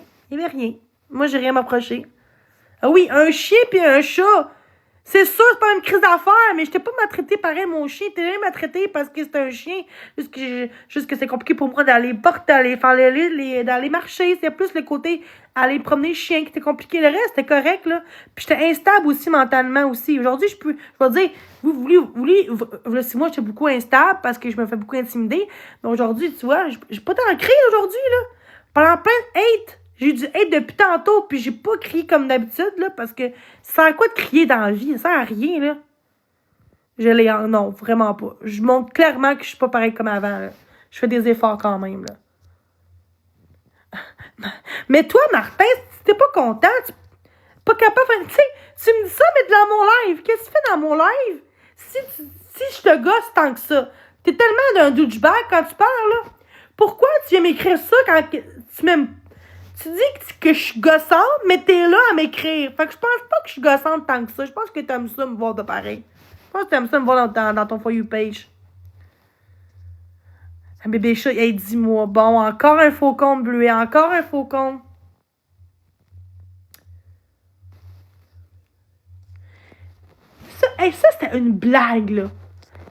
Moi, j'ai rien m'approché. Ah oui, un chien puis un chat. C'est sûr, c'est pas une crise d'affaires, mais je t'ai pas maltraité pareil, mon chien. T'es jamais maltraité parce que c'est un chien. Juste que c'est compliqué pour moi d'aller d'aller faire d'aller marcher. C'est plus le côté aller promener le chien qui était compliqué. Le reste, c'était correct, là. Puis j'étais instable aussi mentalement aussi. Aujourd'hui, je vais dire, moi, j'étais beaucoup instable parce que je me fais beaucoup intimider. Mais aujourd'hui, tu vois, j'ai pas tant crié aujourd'hui, là. Pendant plein de hate. J'ai du hate depuis tantôt, puis j'ai pas crié comme d'habitude, là, parce que ça sert à quoi de crier dans la vie? Ça sert à rien, là. Non, vraiment pas. Je montre clairement que je suis pas pareil comme avant, là. Je fais des efforts quand même, là. Mais toi, Martin, si t'es pas content, tu pas capable, tu sais, tu me dis ça, mais dans mon live. Qu'est-ce que tu fais dans mon live? Si je te gosse tant que ça, t'es tellement d'un douchebag quand tu parles, là. Pourquoi tu viens m'écrire ça quand tu m'aimes? Tu dis que je suis gossante, mais t'es là à m'écrire. Fait que je pense pas que je suis gossante tant que ça. Je pense que t'aimes ça me voir de pareil. Je pense que t'aimes ça me voir dans ton For You page. Un bébé chat, il a 10 mois. Bon, encore un faucon bleuet. Encore un faucon. Ça c'était une blague, là.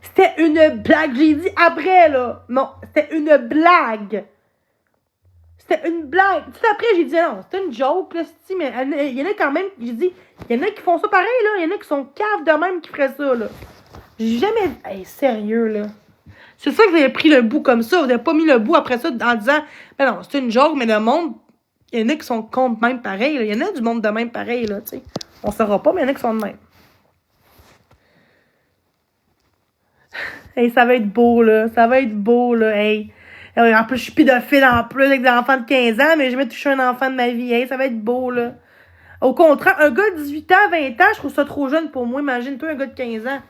C'était une blague. J'ai dit après, là. Non, c'était une blague. C'était une blague. Tout après, j'ai dit non, c'était une joke, là, mais il y en a quand même, j'ai dit, il y en a qui font ça pareil, là. Il y en a qui sont caves de même qui feraient ça, là. J'ai jamais. Hey, sérieux, là. C'est ça que vous avez pris le bout comme ça. Vous n'avez pas mis le bout après ça en disant, ben non, c'est une joke, mais le monde, il y en a qui sont contre même pareil, là. Il y en a du monde de même pareil, là, tu sais. On saura pas, mais il y en a qui sont de même. Hey, ça va être beau, là. Ça va être beau, là. Hey. En plus, je suis pédophile en plus avec des enfants de 15 ans, mais je jamais touché un enfant de ma vie. Hey, ça va être beau, là. Au contraire, un gars de 18 ans, 20 ans, je trouve ça trop jeune pour moi. Imagine-toi un gars de 15 ans.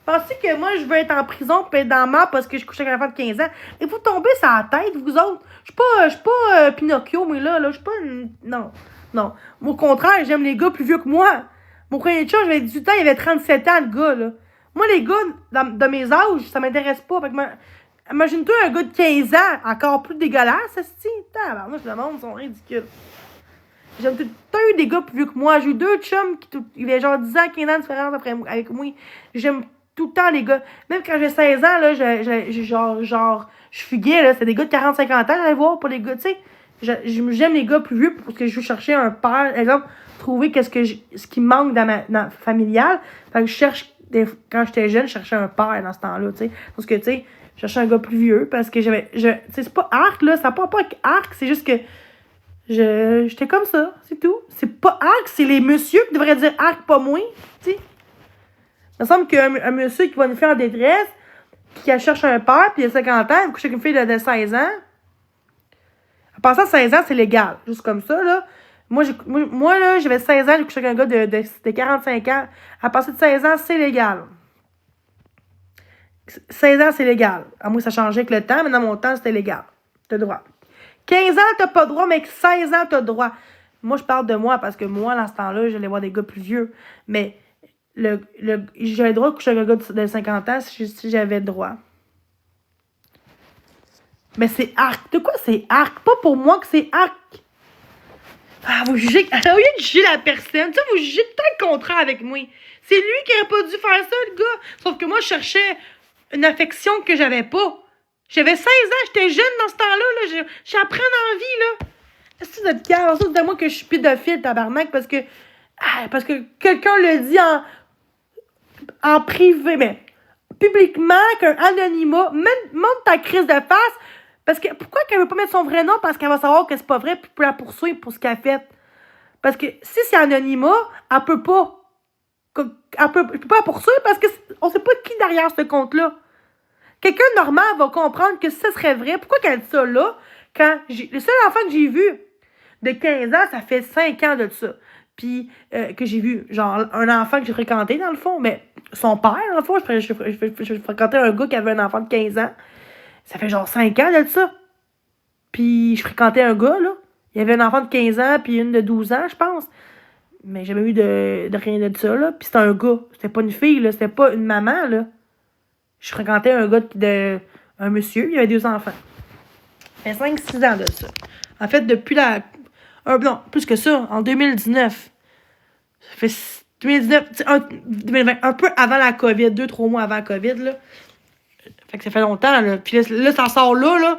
Pensez que moi, je veux être en prison pour être dans la mort parce que je couche avec un enfant de 15 ans. Et vous tombez sur la tête, vous autres. Je suis pas Pinocchio, mais là, je suis pas une... Non. Au contraire, j'aime les gars plus vieux que moi. Mon premier chum, j'avais 18 ans, il avait 37 ans, le gars, là. Moi, les gars de mes âges, ça m'intéresse pas. Fait que imagine-toi un gars de 15 ans, encore plus dégueulasse, c'est-tu? Tabarnouche, le monde, ils sont ridicules. J'ai tout le temps eu des gars plus vieux que moi. J'ai eu 2 chums qui avaient genre 10 ans, 15 ans de différence avec moi. J'aime tout le temps les gars. Même quand j'ai 16 ans, là, je fuguais, là. C'était des gars de 40-50 ans, j'allais voir pour les gars, tu sais. J'aime les gars plus vieux parce que je veux chercher un père, exemple, trouver ce qui manque dans familial. Fait que je cherche, quand j'étais jeune, je cherchais un père dans ce temps-là, tu sais. Parce que, tu sais, je cherchais un gars plus vieux parce que tu sais, c'est pas arc, là, ça n'a pas avec arc, c'est juste que j'étais comme ça, c'est tout. C'est pas arc, c'est les messieurs qui devraient dire arc, pas moi, tu sais. Il me semble qu'un monsieur qui va nous faire en détresse, qui cherche un père, puis il a 50 ans, il couche avec une fille de 16 ans. En passant, 16 ans, c'est légal. Juste comme ça, là. Moi là, j'avais 16 ans, j'ai couché avec un gars de 45 ans. À partir de 16 ans, c'est légal. 16 ans, c'est légal. À moi, ça changeait avec le temps, mais dans mon temps, c'était légal. T'as droit. 15 ans, t'as pas droit, mais 16 ans, t'as droit. Moi, je parle de moi, parce que moi, dans ce temps-là, j'allais voir des gars plus vieux. Mais j'avais le droit de coucher avec un gars de 50 ans si j'avais le droit. Mais c'est arc. De quoi c'est arc? Pas pour moi que c'est arc. Ah, vous jugez. Au lieu de juger la personne, vous jugez tout le contraire avec moi. C'est lui qui aurait pas dû faire ça, le gars. Sauf que moi, je cherchais une affection que j'avais pas. J'avais 16 ans, j'étais jeune dans ce temps-là. Là. J'apprends dans la vie, là. Est-ce que vous êtes calme? Ça, dites-moi que je suis pédophile, tabarnak, parce que quelqu'un le dit en privé, mais publiquement, qu'un anonymat, montre ta crise de face, parce que pourquoi qu'elle veut pas mettre son vrai nom? Parce qu'elle va savoir que c'est pas vrai, puis peut la poursuivre pour ce qu'elle a fait. Parce que si c'est anonymat, elle peut pas. Elle peut pas la poursuivre parce qu'on sait pas qui derrière ce compte-là. Quelqu'un de normal va comprendre que ça serait vrai. Pourquoi qu'elle dit ça là? Le seul enfant que j'ai vu de 15 ans, ça fait 5 ans de ça. Puis que j'ai vu, genre, un enfant que j'ai fréquenté, dans le fond, mais son père, dans le fond, je fréquentais un gars qui avait un enfant de 15 ans. Ça fait genre 5 ans de ça. Puis je fréquentais un gars, là. Il avait un enfant de 15 ans, puis une de 12 ans, je pense. Mais j'ai jamais eu de rien de ça, là. Puis c'était un gars. C'était pas une fille, là. C'était pas une maman, là. Je fréquentais un gars un monsieur, il avait 2 enfants. Ça fait 5-6 ans de ça. En fait, depuis non, plus que ça, en 2019. Ça fait 2019, 2020, un peu avant la COVID, 2-3 mois avant la COVID, là. Fait que ça fait longtemps, là. Puis là ça sort là.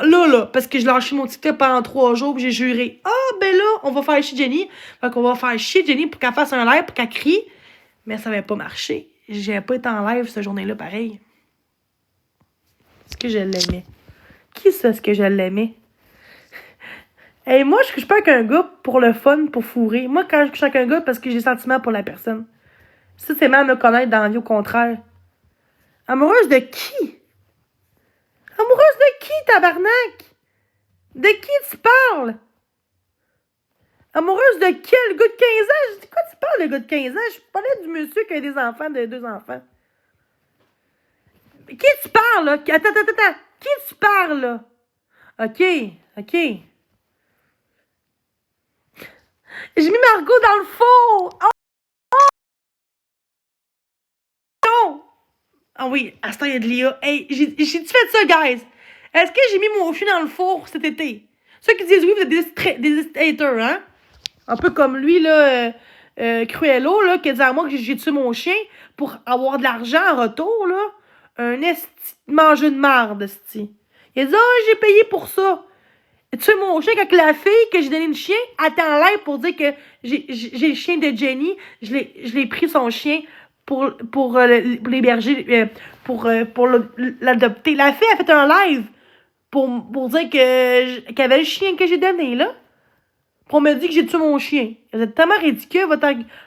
Là, parce que je lâchais mon TikTok pendant 3 jours, puis j'ai juré. Ah, ben là, on va faire chier Jenny. Fait qu'on va faire chier Jenny pour qu'elle fasse un live, pour qu'elle crie. Mais ça n'avait pas marché. J'ai pas été en live cette journée-là, pareil. Est-ce que je l'aimais? Qui ça, est-ce que je l'aimais? Et moi, je couche pas avec un gars pour le fun, pour fourrer. Moi, quand je couche avec un gars, parce que j'ai sentiment pour la personne. Ça, c'est mal me connaître dans la vie, au contraire. Amoureuse de qui? Amoureuse de qui, tabarnak? De qui tu parles? Amoureuse de quel? Gars de 15 ans? Je dis, quoi tu parles, le gars de 15 ans? Je parlais du monsieur qui a des enfants, de 2 enfants. Qui tu parles, là? Attends. Qui tu parles, là? OK. J'ai mis Margot dans le four! Oh non! Ah oui, à ce temps, il y a de l'IA. Hey, j'ai-tu fait ça, guys? Est-ce que j'ai mis mon chien dans le four cet été? Ceux qui disent oui, vous êtes des haters, hein? Un peu comme lui, là, Cruello, là, qui a dit à moi que j'ai tué mon chien pour avoir de l'argent en retour, là. Un esti mangeux de marde, esti. Il a dit, j'ai payé pour ça. Tu sais, mon chien, quand la fille que j'ai donné le chien attend l'air pour dire que j'ai le chien de Jenny, je l'ai pris son chien pour l'héberger, pour l'adopter. La fille a fait un live pour dire qu'elle avait le chien que j'ai donné, là. Pour me dire que j'ai tué mon chien. Vous êtes tellement ridicule,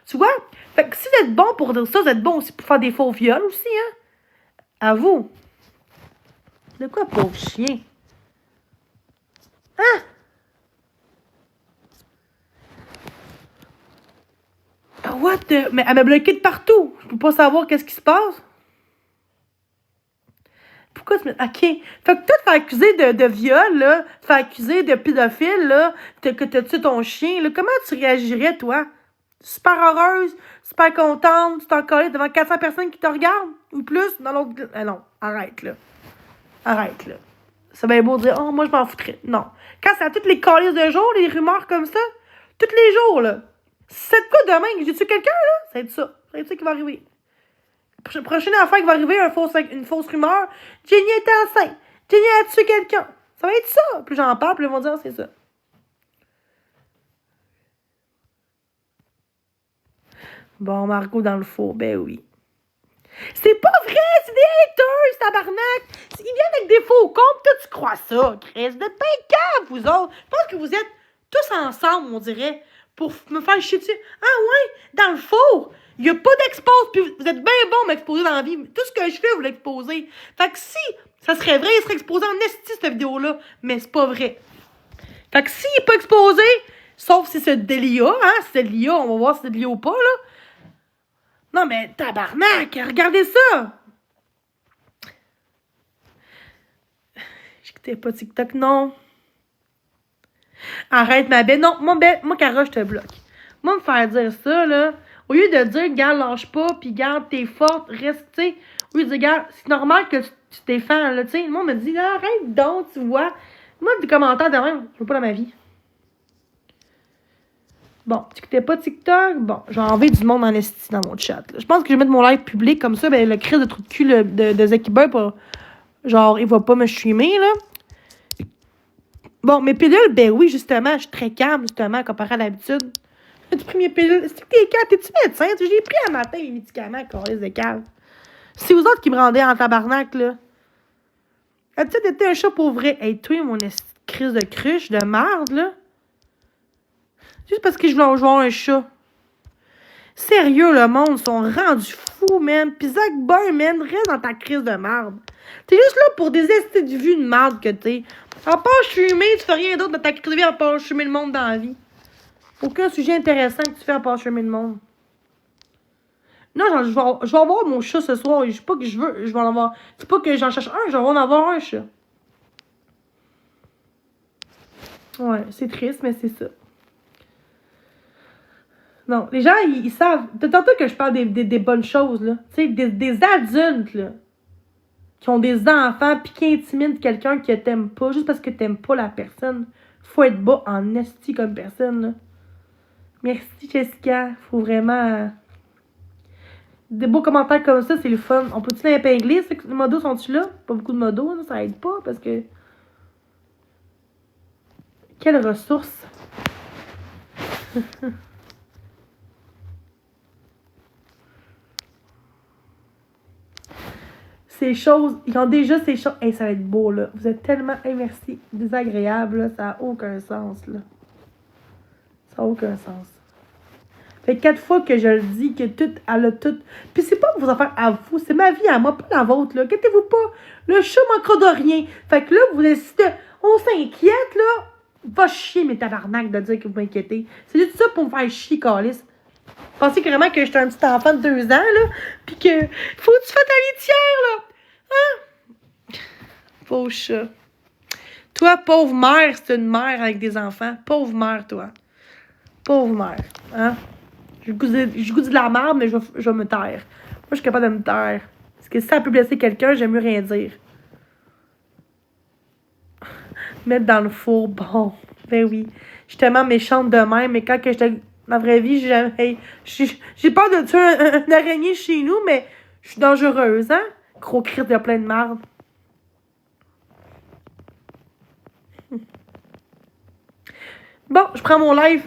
tu vois? Fait que si vous êtes bon pour dire ça, vous êtes bon aussi pour faire des faux viols aussi, hein? À vous. De quoi, pauvre chien? Hein? What the... Mais elle m'a bloqué de partout. Je peux pas savoir qu'est-ce qui se passe. Pourquoi tu me... OK. Fait que toi, te faire accuser de viol, là, te faire accuser de pédophile, là, que t'as tué ton chien, là, comment tu réagirais, toi? Super heureuse, super contente, tu t'en collais devant 400 personnes qui te regardent? Ou plus? Dans l'autre... non, arrête, là. Arrête, là. C'est bien beau de dire, oh, moi, je m'en foutrais. Non. Quand c'est à toutes les calices de jour, les rumeurs comme ça, tous les jours, là. C'est de quoi demain que j'ai tué quelqu'un, là? Ça va être ça. Ça va être ça qui va arriver. Prochaine affaire qui va arriver, une fausse rumeur. Jenny est enceinte. Jenny a tué quelqu'un. Ça va être ça. Plus j'en parle, plus ils vont dire, c'est ça. Bon, Margot dans le four, ben oui. C'est pas vrai, c'est des haters, tabarnak. Ils viennent avec des faux comptes, toi tu crois ça, Chris. Vous êtes bien caves, vous autres. Je pense que vous êtes tous ensemble, on dirait, pour me faire chier dessus. Ah ouais, dans le four, il n'y a pas d'expose, puis vous êtes bien bon m'exposer dans la vie. Tout ce que je fais, vous l'exposez. Fait que si ça serait vrai, il serait exposé en esti, cette vidéo-là. Mais c'est pas vrai. Fait que s'il n'est pas exposé, sauf si c'est de l'IA, hein, si c'est de l'IA, on va voir si c'est de l'IA ou pas, là. Non, mais tabarnak, regardez ça! J'écoutais pas TikTok, non. Arrête, ma belle. Non, moi, Cara, je te bloque. Moi, me faire dire ça, là, au lieu de dire, garde, lâche pas, pis garde, t'es forte, reste, tu sais, au lieu de dire, garde, c'est normal que tu t'es défends, là, tu sais. Le monde me dit, arrête donc, tu vois. Moi, des commentaires de même, je veux pas dans ma vie. Bon, tu écoutais pas TikTok? Bon, j'ai envie du monde en esti dans mon chat. Là. Je pense que je vais mettre mon live public comme ça, ben le crise de trou de cul de Zaki Boy, genre, il va pas me streamer, là. Bon, mes pilules, ben oui, justement, je suis très calme, justement, comparé à l'habitude. J'ai pris mes pilules. C'est que t'es calme, t'es-tu médecin? Je l'ai pris un matin, mes médicaments, corps de calme. C'est vous autres qui me rendaient en tabarnak, là. As-tu été un chat pour vrai? Hey, toi, mon crise de cruche, de merde, là. Juste parce que je voulais jouer un chat. Sérieux, le monde sont rendus fous, man. Pis Zach Boy, man, reste dans ta crise de merde. T'es juste là pour des estis de vue de merde que t'es. À part fumer, tu fais rien d'autre dans ta crise de vie à part fumer le monde dans la vie. Aucun sujet intéressant que tu fais à part fumer le monde. Non, genre, je vais avoir mon chat ce soir. Je sais pas que je vais en avoir. C'est pas que j'en cherche un, je vais en avoir un chat. Ouais, c'est triste, mais c'est ça. Non, les gens, ils savent. Tantôt que je parle des bonnes choses, là. Tu sais, des adultes, là. Qui ont des enfants, puis qui intimident quelqu'un que t'aimes pas, juste parce que t'aimes pas la personne. Faut être bas en esti comme personne, là. Merci, Jessica. Faut vraiment... Des beaux commentaires comme ça, c'est le fun. On peut-tu l'épingler? Les modos sont-tu là? Pas beaucoup de modos, là, ça aide pas parce que... Quelle ressource! Ces choses, ils ont déjà ces choses. Hey, ça va être beau, là. Vous êtes tellement, hey, merci, désagréable, là. Ça n'a aucun sens, là. Ça n'a aucun sens. Fait 4 fois que je le dis, que tout, elle a tout. Puis c'est pas vos affaires à vous, c'est ma vie à moi, pas la vôtre, là. Inquiétez-vous pas. Le chat manquera de rien. Fait que là, vous décidez, on s'inquiète, là. Va chier, mes tabarnak, de dire que vous m'inquiétez. C'est juste ça pour me faire chier, calice. Pensez vraiment que j'étais un petit enfant de 2 ans, là. Puis que, faut que tu fasses ta litière, là. Hein? Pauvre chat. Toi, pauvre mère, c'est une mère avec des enfants. Pauvre mère, toi. Pauvre mère. Hein? Je goûte de la merde, mais je vais me taire. Moi, je suis capable de me taire. Parce que si ça peut blesser quelqu'un, j'aime mieux rien dire. Mettre dans le four, bon. Ben oui. Je suis tellement méchante de même, mais quand que j'étais dans la vraie vie, j'ai peur de tuer une araignée chez nous, mais je suis dangereuse, hein? Gros cri de plein de marde. Bon, je prends mon live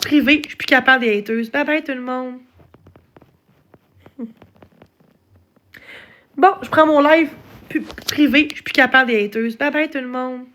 privé. Je suis plus capable des haters. Bye bye tout le monde. Bon, je prends mon live privé. Je suis plus capable des haters. Bye bye tout le monde.